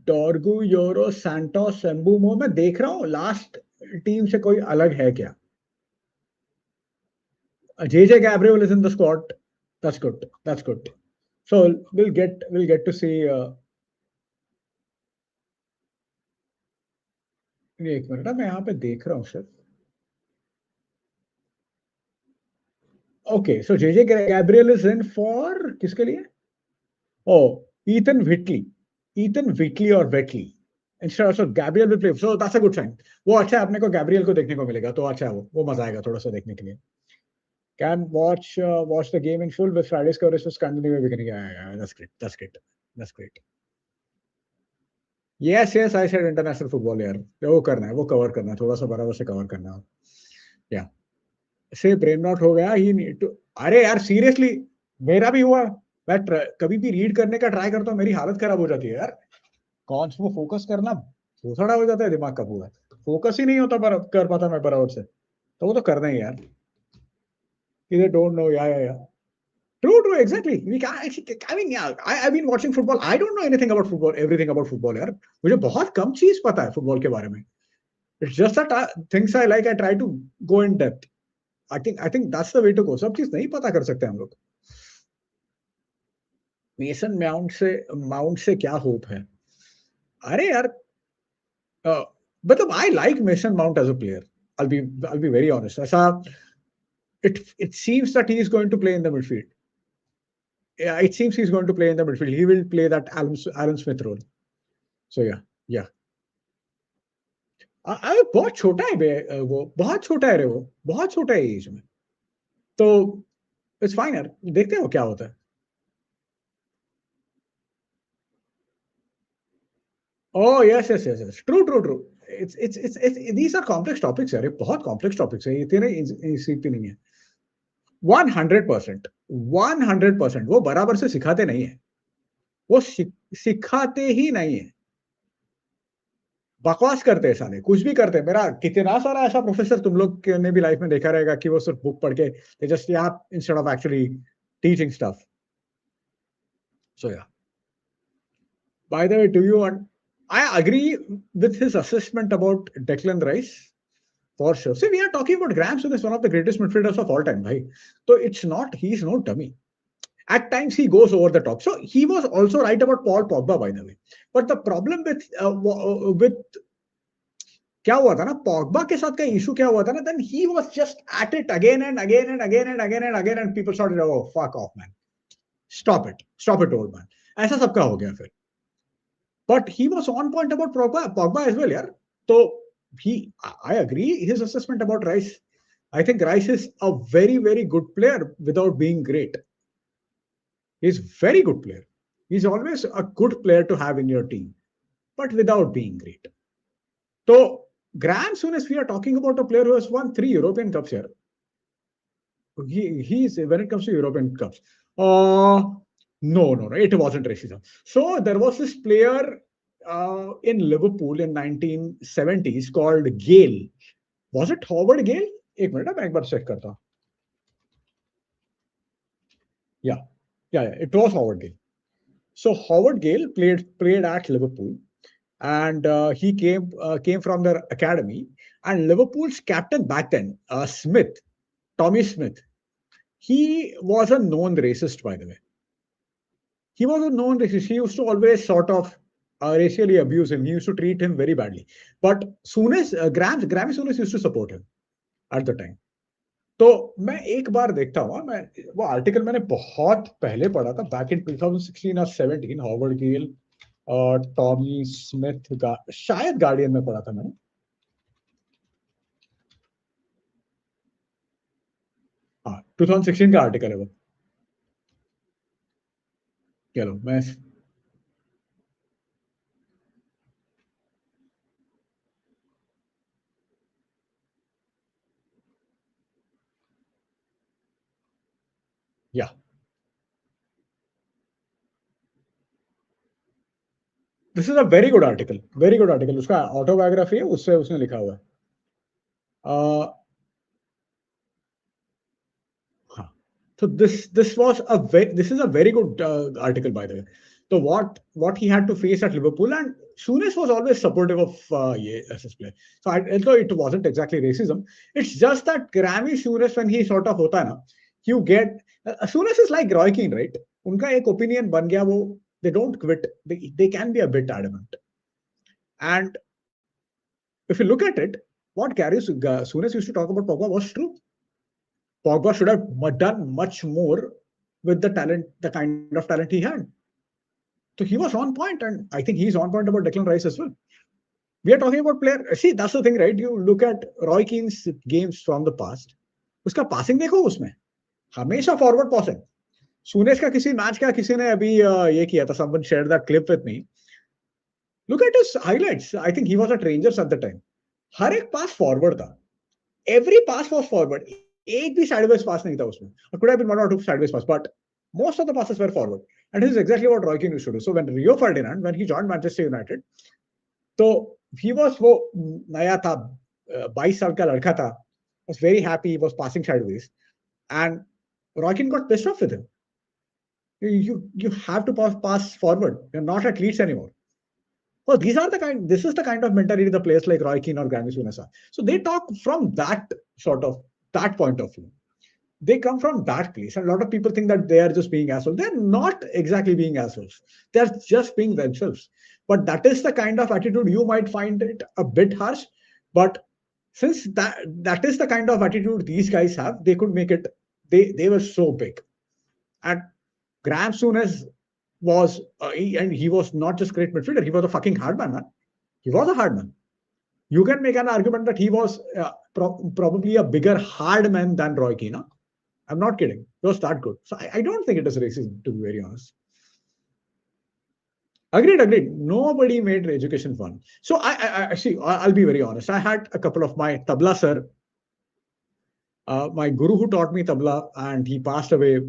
Dorgu, Yoro, Santos, Mbeumo. मैं देख रहा हूँ लास्ट टीम से कोई अलग है क्या? JJ Gabriel is in the squad. That's good. That's good. So we'll get to see. एक मिनट, मैं यहाँ पे देख रहा हूँ sir. Okay, so JJ Gabriel is in for किसके लिए? Oh, Ethan Whitley. Ethan Whitley or Whitley. Instead, so Gabriel will play. So that's a good sign. वो अच्छा है, अपने को Gabriel को देखने को मिलेगा, तो अच्छा है, वो मजा आएगा थोड़ा सा देखने के लिए. Can watch the game in full with Friday's coverage for Scandinavia beginning. Yeah, that's great. That's great. That's great. Yes, I said international football यार. वो करना है, वो कवर करना है, थोड़ा सा बराबर से कवर करना है. या से ब्रेन नॉट हो गया ही नहीं तो. अरे यार सीरियसली, मेरा भी हुआ. मैं कभी भी रीड करने का ट्राई करता हूँ, मेरी हालत खराब हो जाती है यार. कौन वो फोकस करना भूसड़ा हो जाता है दिमाग का पूरा. फोकस ही नहीं होता कर पाता मैं बराबर से. तो वो तो करना ही यार. They don't know. Yeah. True, exactly. I mean, yeah, I've been watching football. I don't know anything about football, everything about football, यार. मुझे बहुत कम चीज पता है फुटबॉल के बारे में. It's just that things I like, I try to go in depth. I think that's the way to go. सब चीज नहीं पता कर सकते हम लोग. मेसन माउंट से क्या होप है? अरे यार, मतलब I like Mason Mount as a player. I'll be very honest. ऐसा it seems that he is going to play in the midfield. Yeah, it seems he's going to play in the midfield. He will play that Alan Smith role. So yeah. बहुत छोटा है वो बहुत छोटा है रे, वो बहुत छोटा है एज में. तो इट्स फाइन यार, देखते हो क्या होता है. Oh yes, true. It's these are complex topics यार, ये बहुत कॉम्प्लेक्स टॉपिक्स है, ये इतने सीखते नहीं है. 100%, 100% वो बराबर से सिखाते नहीं है. वो सिखाते ही नहीं है. बकवास करते हैं साले, कुछ भी करते हैं. मेरा कितना सारा ऐसा प्रोफेसर तुम लोग ने भी लाइफ में देखा रहेगा कि वो सिर्फ बुक पढ़ के they just yap instead of actually teaching stuff. So yeah. By the way, do you want? I agree with his assessment about Declan Rice for sure. See, we are talking about Graham Souness, one of the greatest midfielders of all time, bhai. So it's not, he's no dummy. At times he goes over the top. So he was also right about Paul Pogba, by the way. But the problem with क्या हुआ था ना, Pogba के साथ का issue क्या हुआ था ना, then he was just at it again and again and again and again and again and people started, oh fuck off man, stop it old man. ऐसा सबका हो गया फिर. But he was on point about Pogba as well, yeah. So I agree his assessment about Rice. I think Rice is a very, very good player without being great. He's a very good player. He's always a good player to have in your team, but without being great. So Graham Souness, we are talking about a player who has won 3 European Cups here. He's when it comes to European Cups. No, it wasn't racism. So there was this player in Liverpool in 1970s called Gale. Was it Howard Gale? एक minute, मैं एक बार check करता हूँ. Yeah, it was Howard Gale. So Howard Gale played at Liverpool, and he came from their academy. And Liverpool's captain back then, Tommy Smith, he was a known racist, by the way. He was a known racist. He used to always sort of racially abuse him. He used to treat him very badly. But Grammy Souness used to support him at the time. तो मैं एक बार देखता हूँ, मैं वो article मैंने बहुत पहले पढ़ा था, बैक इन 2016 और 17, हॉवर्ड गिल और टॉमी स्मिथ शायद गार्डियन में पढ़ा था मैंने. हाँ, 2016 का आर्टिकल है वो. चलो मैं या this is a very good article, उसका ऑटोबायोग्राफी है, उससे उसने लिखा हुआ है. Uh, huh. So this is a very good article, by the way. So what he had to face at Liverpool, and Souness was always supportive of SS play. So although it wasn't exactly racism, it's just that Grammy Souness, when he sort of hota na, you get Souness is like Roy Keane, right? उनका एक opinion बन गया वो, they don't quit. They can be a bit adamant. And if you look at it, what Gary Souness used to talk about Pogba was true. Pogba should have done much more with the talent, the kind of talent he had. So he was on point, and I think he's on point about Declan Rice as well. We are talking about player. See, that's the thing, right? You look at Roy Keane's games from the past. उसका passing देखो उसमें हमेशा forward passing. Sunesh का किसी match का किसी ने अभी ये किया था. Someone shared that clip with me. Look at his highlights. I think he was at Rangers at the time. हर एक pass forward था. Every pass was forward. एक भी sideways pass नहीं था उसमें. It could have been one or two sideways pass, but most of the passes were forward. And this is exactly what Roy Keane used to do. So when Rio Ferdinand, when he joined Manchester United, तो he was वो नया था, 22 साल का लड़का था, was very happy, he was passing sideways, and Roy Keane got pissed off with him. You have to pass forward. You're not at Leeds anymore. Well, this is the kind of mentality the players like Roy Keane or Granit Xhaka are. So they talk from that that point of view. They come from that place. And a lot of people think that they are just being assholes. They're not exactly being assholes. They're just being themselves. But that is the kind of attitude, you might find it a bit harsh. But since that is the kind of attitude these guys have, they could make it, they were so big. And Graham Souness was, and he was not just great midfielder, he was a fucking hard man. He was a hard man. You can make an argument that he was probably a bigger hard man than Roy Keane. I'm not kidding. He was that good. So I don't think it is racism, to be very honest. Agreed. Nobody made education fun. So I see, I'll be very honest. I had a couple of my tabla sir, my guru who taught me tabla, and he passed away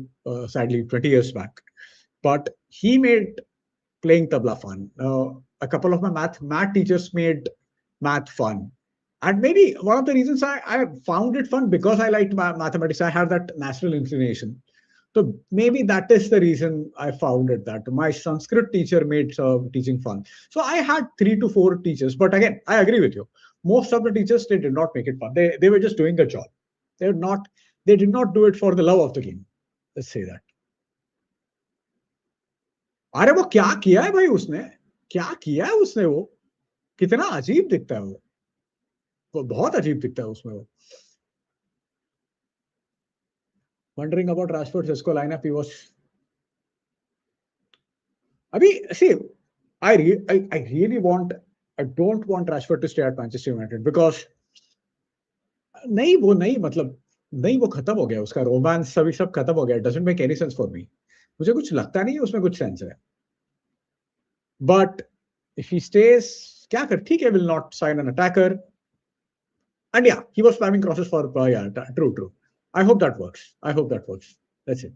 sadly 20 years back. But he made playing tabla fun. A couple of my math teachers made math fun. And maybe one of the reasons I found it fun because I liked mathematics. I had that natural inclination. So maybe that is the reason I found it, that my Sanskrit teacher made teaching fun. So I had 3 to 4 teachers. But again, I agree with you. Most of the teachers, they did not make it fun. They were just doing the job. They did not do it for the love of the game. Let's say that. अरे वो क्या किया है भाई उसने, क्या किया है उसने, वो कितना अजीब दिखता है, वो बहुत अजीब दिखता है उसमें वो. Wondering about Rashford Cisco lineup, he was. Abhi, see, I really want, I don't want Rashford to stay at Manchester United because नहीं वो नहीं, मतलब नहीं, वो खत्म हो गया, उसका रोमांस सभी सब खत्म हो गया. Doesn't make any sense for me. मुझे कुछ लगता नहीं है उसमें कुछ सेंस है. But if he stays, क्या कर, ठीक है, will not sign an attacker. And yeah, he was spamming crosses for, yeah, true. I hope that works. That's it.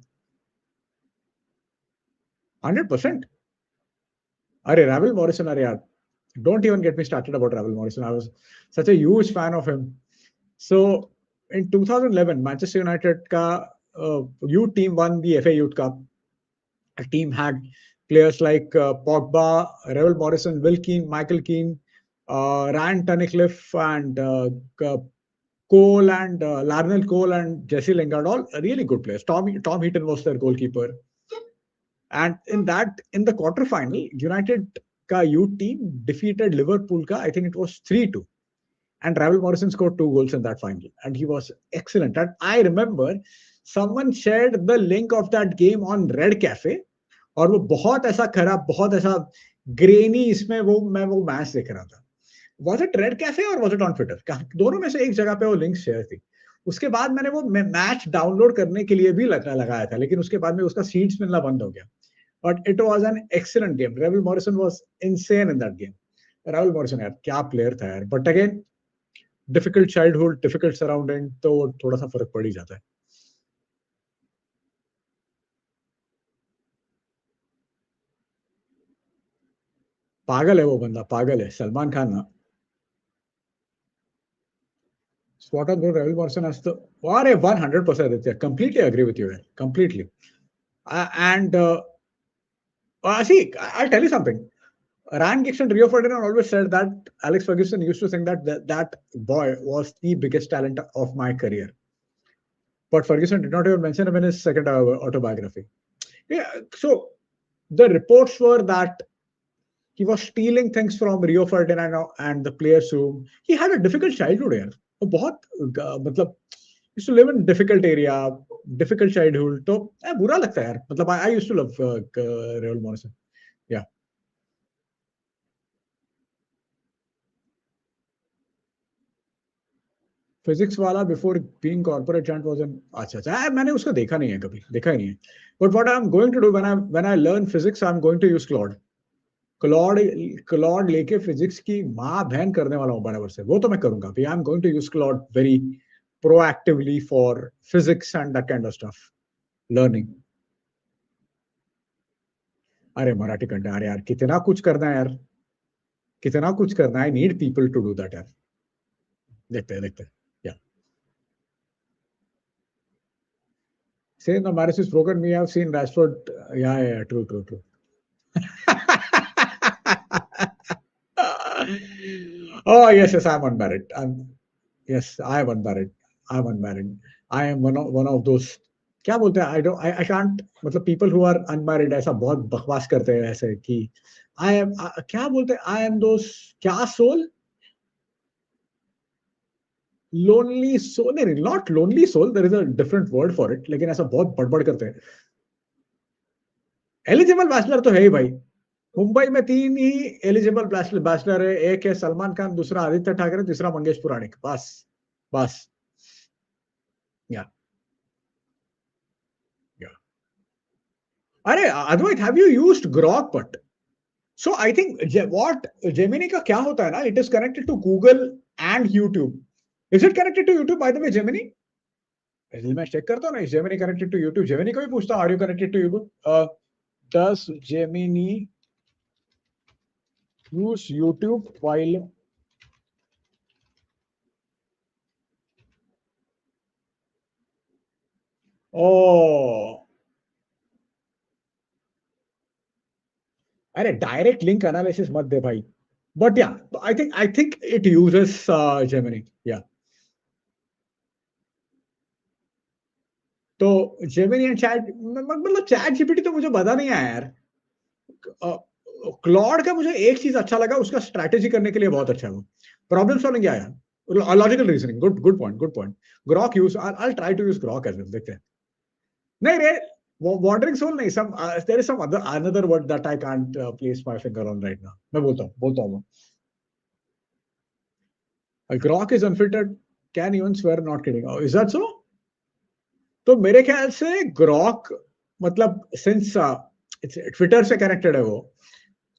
100%. Arey, Ravel Morrison, don't even get me started about Ravel Morrison. I was such a huge fan of him. So in 2011, Manchester United ka youth team won the FA Youth Cup. A team had players like Pogba, Ravel Morrison, Will Keane, Michael Keane, Ryan Tunnicliffe, and Cole, and Larnell Cole, and Jesse Lingard, all really good players. Tom Heaton was their goalkeeper. And in the quarterfinal, United ka youth team defeated Liverpool ka, I think it was 3-2. And Ravel Morrison scored 2 goals in that final. And he was excellent. And I remember someone shared the link of that game on Red Cafe. और वो बहुत ऐसा खराब, बहुत ऐसा granny, इसमें मैं वो मैच देख रहा था. Was it Red Cafe or was it on Twitter? दोनों में से एक जगह पे वो लिंक शेयर थी. उसके बाद मैंने वो मैच डाउनलोड करने के लिए भी लगाया था, लेकिन उसके बाद में उसका सीड्स मिलना बंद हो गया. But it was an excellent game. Ravel Morrison was insane in that game. Ravel Morrison, यार क्या प्लेयर था यार. But again, difficult childhood, difficult surrounding, तो थोड़ा सा फर्क पड़ ही जाता है. पागल है वो बंदा, पागल है. सलमान खान ना. Spot on, bro. Ravi Morrison has the. Are 100% Aditya. Completely agree with you. Man. Completely. And see, I'll tell you something. Ryan Giggs and Rio Ferdinand always said that Alex Ferguson used to think that that boy was the biggest talent of my career. But Ferguson did not even mention him in his second autobiography. Yeah, so the reports were that he was stealing things from Rio Ferdinand and the players who he had a difficult childhood here. बहुत मतलब used to live in difficult area, difficult childhood. तो बुरा लगता है यार. मतलब I used to love Raul Morrison. Yeah. Physics वाला before being corporate joint was an अच्छा मैंने उसको देखा नहीं है कभी देखा ही नहीं है but what I am going to do when I learn physics I am going to use Claude Claude Claude लेके फिजिक्स की माँ बहन करने वाला हूँ बराबर से वो तो मैं करूंगा I am going to use Claude very proactively for physics and that kind of stuff learning अरे मराठी कंटेंट अरे यार कितना कुछ करना है यार कितना कुछ करना है I need people to do that यार देखते हैं या Saying the marriage is broken, me have seen Rashford. Yeah, true. Oh yes, I'm unmarried. Yes, I am unmarried. I'm unmarried. I am one of those. क्या बोलते हैं? I can't. मतलब people who are unmarried ऐसा बहुत बकवास करते हैं ऐसे कि I am क्या बोलते हैं? I am those क्या soul lonely soul नहीं not lonely soul. There is a different word for it. लेकिन ऐसा बहुत बड़बड़ करते हैं. एलिजिबल बैचलर तो है ही भाई मुंबई में 3 ही एलिजिबल बैचलर है एक है सलमान खान दूसरा आदित्य ठाकरे तीसरा मंगेश पुराणिक बस बस या या अरे Advait have you used Grok but so I think what Gemini का क्या होता है ना it is connected to Google and YouTube is it connected to YouTube by the way Gemini मैं चेक करता हूँ ना Gemini connected to YouTube Gemini को भी पूछता हूँ are you connected to YouTube does Gemini use YouTube while oh अरे direct link analysis मत दे भाई but yeah I think it uses Gemini या तो जेमिनी एंड चैट मतलब चैट जीपीटी तो मुझे बता नहीं आया यार क्लॉड का मुझे एक चीज अच्छा लगा उसका स्ट्रैटेजी करने के लिए बहुत अच्छा है वो प्रॉब्लम सॉल्विंग आया logical reasoning good point Grok use I try to use Grok as well देखते हैं नहीं रे wandering soul नहीं some there is some another word that I can't place my finger on right now मैं बोलता हूँ a grok is unfiltered can even swear not kidding oh, is that so तो मेरे ख्याल से ग्रॉक मतलब since Twitter से connected है वो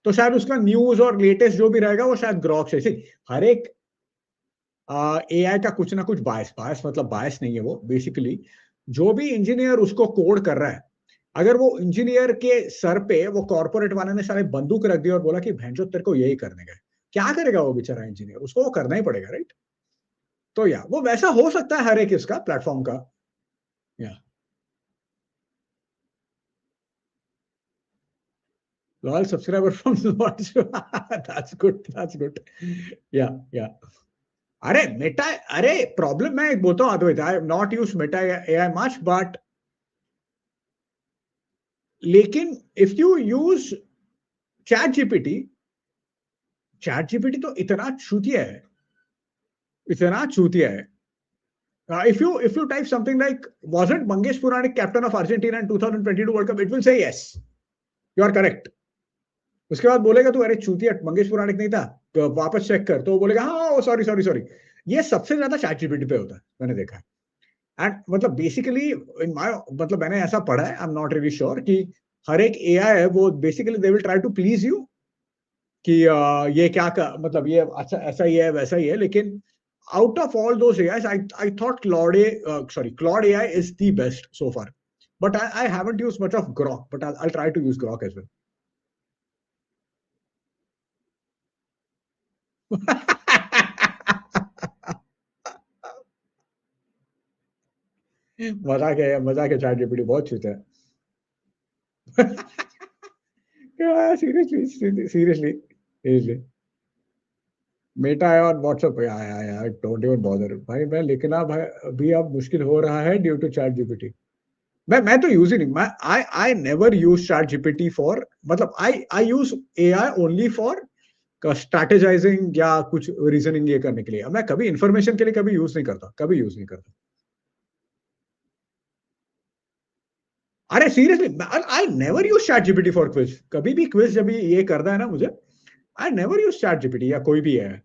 तो शायद उसका न्यूज और लेटेस्ट जो भी रहेगा वो शायद ग्रॉक से हर एक एआई का कुछ ना कुछ बायस मतलब बायस नहीं है वो बेसिकली जो भी इंजीनियर उसको कोड कर रहा है अगर वो इंजीनियर के सर पे वो कॉर्पोरेट वाले ने सारे बंदूक रख दिया और बोला कि भैंसो तेरे को यही करने का क्या करेगा वो बेचारा इंजीनियर उसको वो करना ही पड़ेगा राइट तो या वो वैसा हो सकता है हर एक इसका प्लेटफॉर्म का या loyal subscriber from watch that's good या अरे मेटा अरे प्रॉब्लम मैं बोलता हूँ Advait I have not used Meta AI much but लेकिन if you use ChatGPT तो इतना चूतिया है if you type something like wasn't Mangesh Puranik captain of Argentina in 2022 World Cup it will say yes you are correct उसके बाद बोलेगा तू अरे चूतिया मंगेश पुराणिक नहीं था तो वापस चेक कर तो वो बोलेगा हाँ सॉरी ये सबसे ज्यादा चैट जीपीटी पे होता है मैंने देखा है एंड मतलब बेसिकली इन माय मतलब मैंने ऐसा पढ़ा है I am not really sure कि हर एक एआई है वो basically they will try to please you कि ये क्या का मतलब ये अच्छा ऐसा ही है वैसा ही है लेकिन out of all those AIs, I thought Claude AI is the best so far. But I haven't used much of Grok, but I'll try to use Grok as well. मजाक है चैट जीपीटी बहुत छूता है। Seriously seriously seriously. Meta है और WhatsApp पे आया आया डोंट इवन बॉदर भाई, मैं लिखना भाई अभी अब मुश्किल हो रहा है ड्यू टू चैट जीपीटी। मैं तो यूज ही नहीं, मैं I never use ChatGPT for, मतलब I use AI only for strategizing या कुछ रीजनिंग ये करने के लिए। मैं कभी इंफॉर्मेशन के लिए कभी यूज नहीं करता, कभी यूज नहीं करता। अरे seriously I never use ChatGPT for quiz, कभी भी क्विज जब ये करना है ना मुझे, आई नेवर यूज चैट जीपीटी या कोई भी है।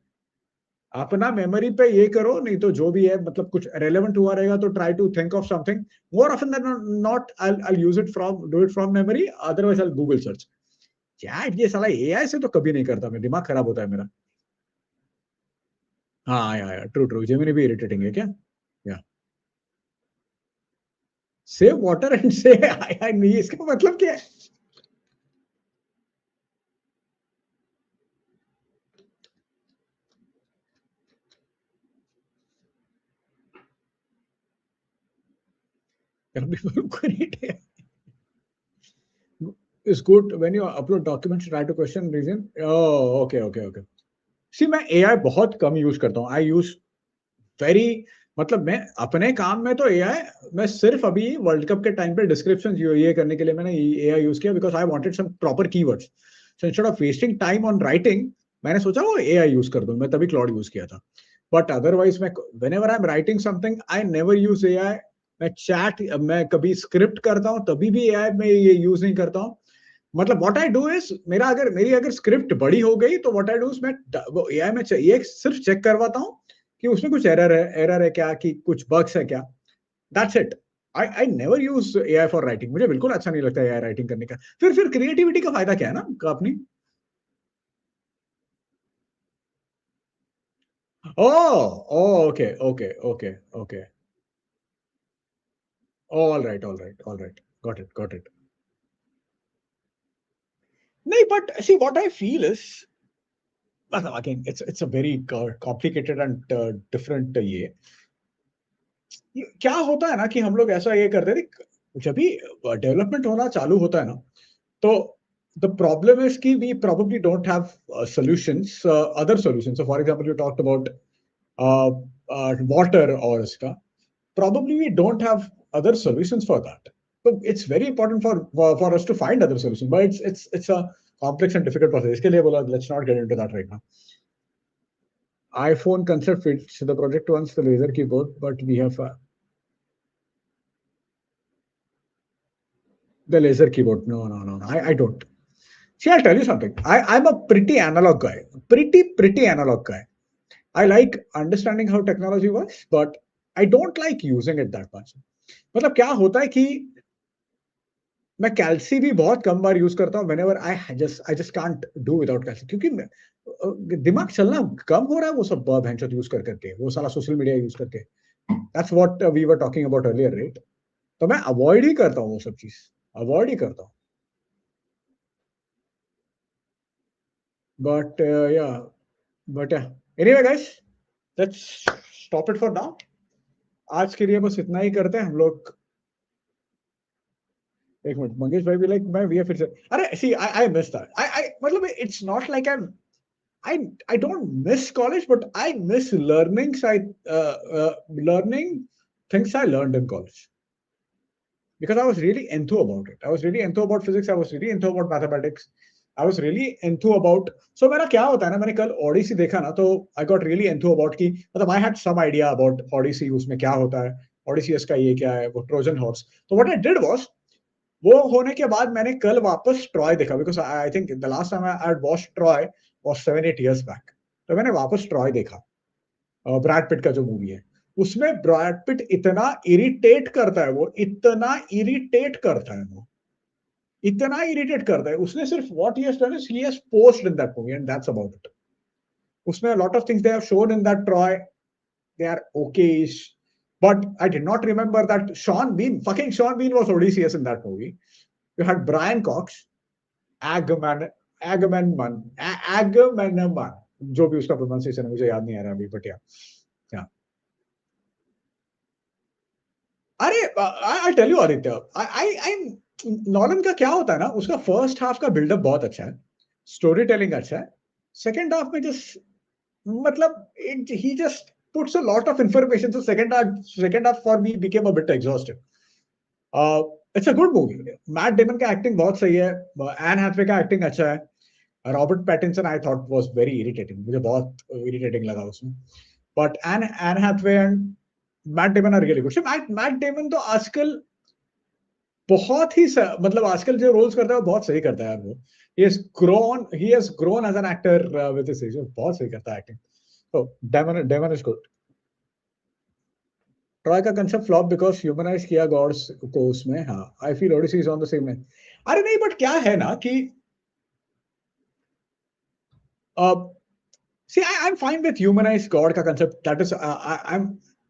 अपना मेमोरी पे ये करो, नहीं तो जो भी है मतलब कुछ रेलेवेंट हुआ रहेगा तो try to think of something more often than not, I use it from do it from memory, otherwise I Google search. Chat ये साला एआई से तो कभी नहीं करता मैं, दिमाग खराब होता है मेरा। हाँ या ट्रू ट्रू, जेमिनी भी इरिटेटिंग है क्या? या सेव वाटर एंड से आई नहीं, इसका मतलब क्या है? It's good when you upload documents, try to question reason. Oh, okay, okay, okay. सी मैं एआई बहुत कम यूज करता हूँ, आई यूज वेरी, मतलब मैं अपने काम में तो एआई, मैं सिर्फ अभी वर्ल्ड कप के टाइम पे डिस्क्रिप्शन ये करने के लिए मैंने एआई यूज किया, because I wanted some proper keywords. So instead of wasting time on writing, मैंने सोचा वो एआई यूज कर दूं, मैं तभी क्लॉड यूज किया था। बट अदरवाइज मैं whenever I am writing something I never use AI. मैं कभी स्क्रिप्ट करता हूँ तभी भी एआई में ये यूज नहीं करता हूँ। मतलब व्हाट आई डू इज, मेरी अगर स्क्रिप्ट बड़ी हो गई तो व्हाट आई डू इज मैं वो एआई में ये सिर्फ चेक करवाता हूँ कि उसमें कुछ एरर है क्या, कि कुछ बग्स है क्या, that's it. I never use AI for writing, मुझे बिल्कुल अच्छा नहीं लगता एआई राइटिंग करने का। फिर क्रिएटिविटी का फायदा क्या है ना अपनी। Oh oh okay okay okay okay, all right, got it. नहीं but see what I feel is, मतलब again it's a very complicated and different ये क्या होता है ना कि हम लोग ऐसा ये करते थे जब भी डेवलपमेंट होना चालू होता है ना, तो द प्रॉब्लम इज कि we probably don't have solutions, other solutions. So for example you talked about water or इसका, probably we don't have other solutions for that. So it's very important for us to find other solutions, but it's a complex and difficult process. इसके लिए बोला let's not get into that right now. iPhone concept fits the project wants the laser keyboard, but we have the laser keyboard. No. I don't. See, I'll tell you something. I'm a pretty analog guy. Pretty analog guy. I like understanding how technology works, but I don't like using it that much. मतलब क्या होता है कि मैं कैल्सी भी बहुत कम बार use करता हूँ, whenever I just can't do without कैल्सी, क्योंकि दिमाग चलना कम हो रहा है वो सब भैंचोद यूज कर करके, वो साला सोशल मीडिया यूज करके। That's what we were talking about earlier, right? तो मैं अवॉइड ही करता हूँ वो सब चीज, अवॉइड ही करता हूँ। बट या but anyway guys, let's stop it for now. आज के लिए बस इतना ही करते हैं हम लोग। एक मिनट, मंगेश भाई भी लाइक मैं वी फिर से, अरे सी आई मिस दैट, आई मतलब it's not like I I don't miss college, but I miss learning things I learned in college, because I was really into about it. I was really into about physics. I was really into about mathematics. I was really into about, so मेरा क्या होता है ना, मैंने कल ओडिसी देखा ना, तो I got really into about कि मतलब I had some idea about Odissi, उसमें क्या होता है, ओडिसियस का ये क्या है, वो ट्रोजन हॉर्स। तो what I did was, वो होने के बाद मैंने कल वापस ट्रॉय देखा, because I think the last time I had watched Troy was 7-8 years back. तो मैंने वापस ट्रॉय देखा, ब्रैड पिट का जो मूवी है। उसमें ब्रैड पिट इतना इरिटेट करता है, वो इतना इरिटेट करता है, वो इतना इरिटेट करता है। उसने सिर्फ what he has done is he has posed in that movie and that's about it. उसमें lot of things they have shown in that Troy, they are okay, but I did not remember that Sean Bean was Odysseus in that movie. You had Brian Cox, Agamemnon, Agamemnon, जो भी उसका pronunciation है मुझे याद नहीं आ रहा अभी, but yeah अरे I tell you Aditya, I Nolan का क्या होता है ना, उसका फर्स्ट हाफ का बिल्डअप बहुत अच्छा है, स्टोरी टेलिंग अच्छा है, सेकंड हाफ में जस्ट मतलब he just puts a lot of information, so second half for me became a bit exhausted. uh, it's a good movie. Matt Damon का acting बहुत सही है, एन हैथवे का acting अच्छा है, Robert Pattinson I thought was very irritating, मुझे बहुत irritating लगा उसमें, but Anne Hathaway and Matt Damon are really good. Matt Damon तो आजकल बहुत ही मतलब आजकल जो रोल्स करता है वो बहुत सही करता है यार वो. he has grown as an actor with his age. बहुत सही करता है acting. So Damon is good. Troy का कंसेप्ट फ्लॉप बिकॉज ह्यूमनाइज किया गॉड्स को उसमें. हाँ, I feel Odyssey is on the same line. अरे नहीं, बट क्या है ना कि see, I'm fine with humanized God ka concept. That is,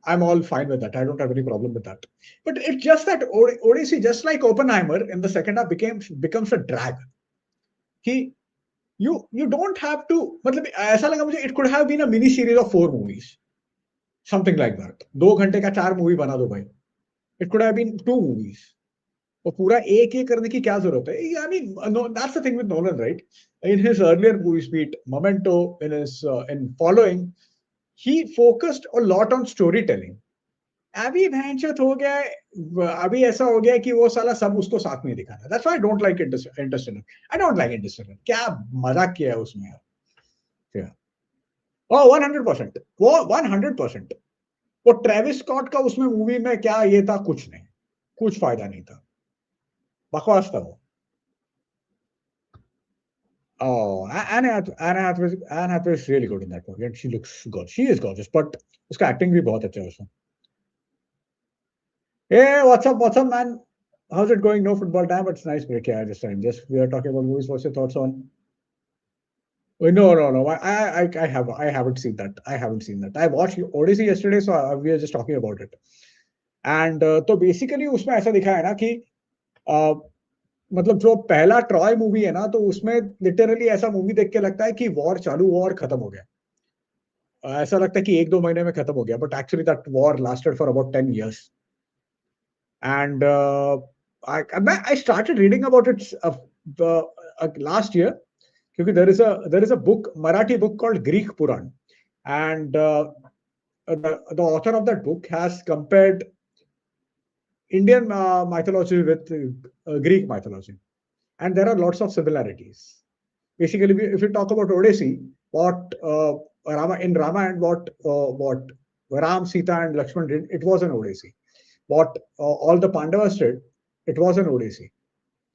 I'm all fine with that. I don't have any problem with that. But it's just that Odyssey, just like Oppenheimer, in the second half becomes a drag. He you don't have to. मतलब ऐसा लगा मुझे, it could have been a mini series of 4 movies, something like that. 2 घंटे का 4 movie बना दो भाई. It could have been 2 movies. और पूरा एक एक करने की क्या जरूरत है? I mean, no, that's the thing with Nolan, right? In his earlier movies, be it Memento, in Following, he focused a lot on storytelling. अभी भैंचोद हो गया है, अभी ऐसा हो गया है कि वो साला सब उसको साथ में दिखाना. That's why I don't like Interstellar. I don't like Interstellar. क्या मजाक किया है उसमें यार. Yeah. Oh, 100%. वो 100%. वो ट्रेविस स्कॉट का उसमें मूवी में क्या ये था? कुछ नहीं, कुछ फायदा नहीं था, बकवास था वो. Oh, Anne Hathaway is really good in that movie, and she looks good. She is gorgeous, but उसका acting भी बहुत अच्छा है उसमें. Hey, what's up, man? How's it going? No football time, but it's nice break. Yeah, just time. Just we are talking about movies. What's your thoughts on? Oh, no. I haven't seen that. I haven't seen that. I watched Odyssey yesterday, so we are just talking about it. And तो basically उसमें ऐसा दिखा है ना कि uh, मतलब जो पहला ट्रॉय मूवी है ना, तो उसमें लिटरली ऐसा मूवी देख के लगता है कि वॉर चालू हुआ और खत्म हो गया. ऐसा लगता है कि 1-2 महीने में खत्म हो गया, but actually that war lasted for about 10 years. And I started reading about it last year, क्योंकि there is a book, Marathi book called Greek Puran, and the author of that book has compared Indian mythology with Greek mythology, and there are lots of similarities. Basically, if you talk about Odyssey, what Rama and what Ram, Sita, and Lakshman did, it was an Odyssey. What all the Pandavas did, it was an Odyssey.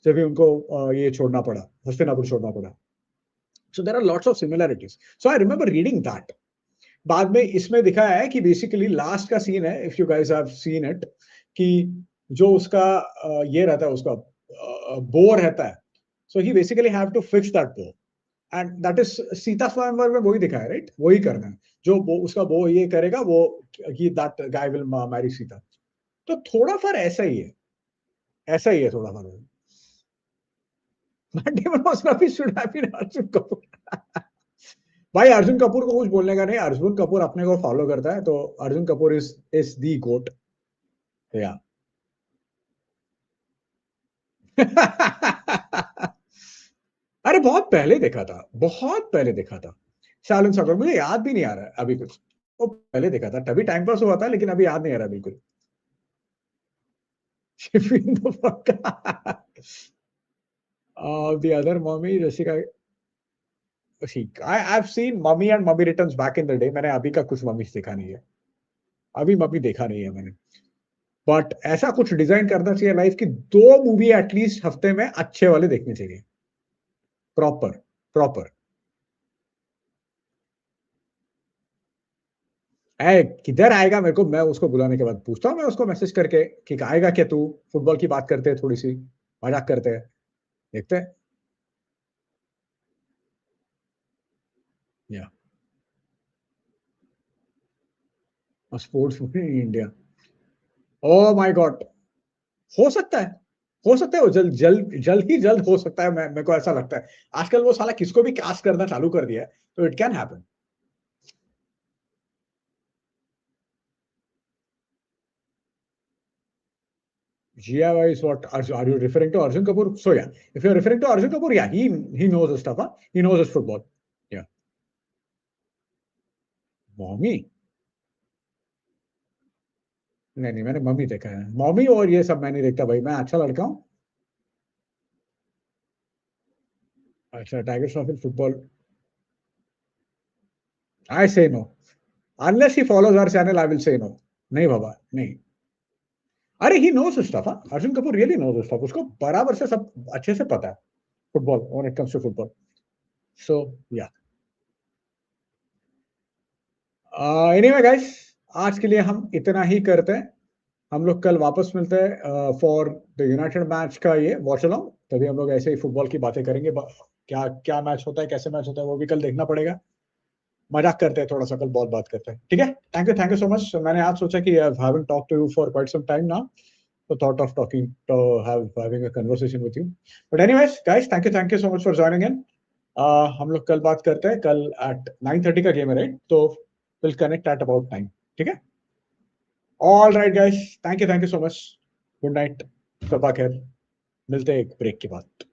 जब भी उनको ये छोड़ना पड़ा, हस्तिनापुर छोड़ना पड़ा. So there are lots of similarities. So I remember reading that. बाद में इसमें दिखाया है कि बेसिकली लास्ट का सीन है, if you guys have seen it, कि जो उसका ये रहता है, उसका बो रहता है, so he basically have to fix that bow, and that is Sita स्वयंवर में वही दिखाया है, राइट? वही करना है, जो उसका बो ये करेगा, वो कि that guy will marry Sita. तो थोड़ा फर ऐसा ही है, ऐसा ही है थोड़ा फर. अर्जुन कपूर. भाई अर्जुन कपूर को कुछ बोलने का नहीं, अर्जुन कपूर अपने को फॉलो करता है, तो अर्जुन कपूर इज दी गोट. या अरे बहुत पहले देखा था, बहुत पहले देखा था. शालन सकर मुझे याद भी नहीं आ रहा है अभी कुछ. वो पहले देखा था, तभी टाइम पास हुआ था, लेकिन अभी याद नहीं आ रहा बिल्कुल. The other mommy, Jessica. See, I've seen Mummy and Mummy Returns back in the day. मैंने अभी का कुछ मम्मी देखा नहीं है, अभी मम्मी देखा नहीं है मैंने. बट ऐसा कुछ डिजाइन करना चाहिए लाइफ की, 2 मूवी एटलीस्ट हफ्ते में अच्छे वाले देखने चाहिए, प्रॉपर प्रॉपर. किधर आएगा मेरे को, मैं उसको बुलाने के बाद पूछता हूँ, मैं उसको मैसेज करके कि आएगा क्या तू, फुटबॉल की बात करते हैं, थोड़ी सी मजाक करते हैं, देखते हैं. या sports movie India. Oh my God, हो सकता है, हो सकता है वो जल्द हो सकता है. मेरे को ऐसा लगता है आजकल वो साला किसको भी कास्ट करना चालू कर दिया है, तो it can happen. GIY is what? Are you referring to Arjun Kapoor? So yeah, if you're referring to Arjun Kapoor, yeah, he knows his stuff. Huh? He knows his football. Yeah. Mommy नहीं नहीं मैंने mummy देखा है mommy और ये सब मैं नहीं देखता भाई मैं अच्छा लड़का हूँ अच्छा Tiger Shroff in football I say no unless he follows our channel I will say no नहीं बाबा नहीं अरे he knows stuff Arjun Kapoor really knows stuff उसको बराबर से सब अच्छे से पता है football when it comes to football so yeah anyway guys आज के लिए हम इतना ही करते हैं हम लोग कल वापस मिलते हैं फॉर द यूनाइटेड मैच का ये वॉच अलोंग तभी हम लोग ऐसे ही फुटबॉल की बातें करेंगे क्या क्या मैच होता है कैसे मैच होता है वो भी कल देखना पड़ेगा मजाक करते हैं थोड़ा सा कल बहुत बात करते हैं ठीक है थैंक यू सो मच मैंने आज सोचा कि having talk to you for quite some time now so thought of talking to having a conversation with you but anyways guys thank you so much for joining in हम लोग कल बात करते हैं कल at 9:30 का गेम है right तो we'll connect at about 9 ठीक है all right guys thank you so much good night सबा खैर मिलते हैं एक ब्रेक के बाद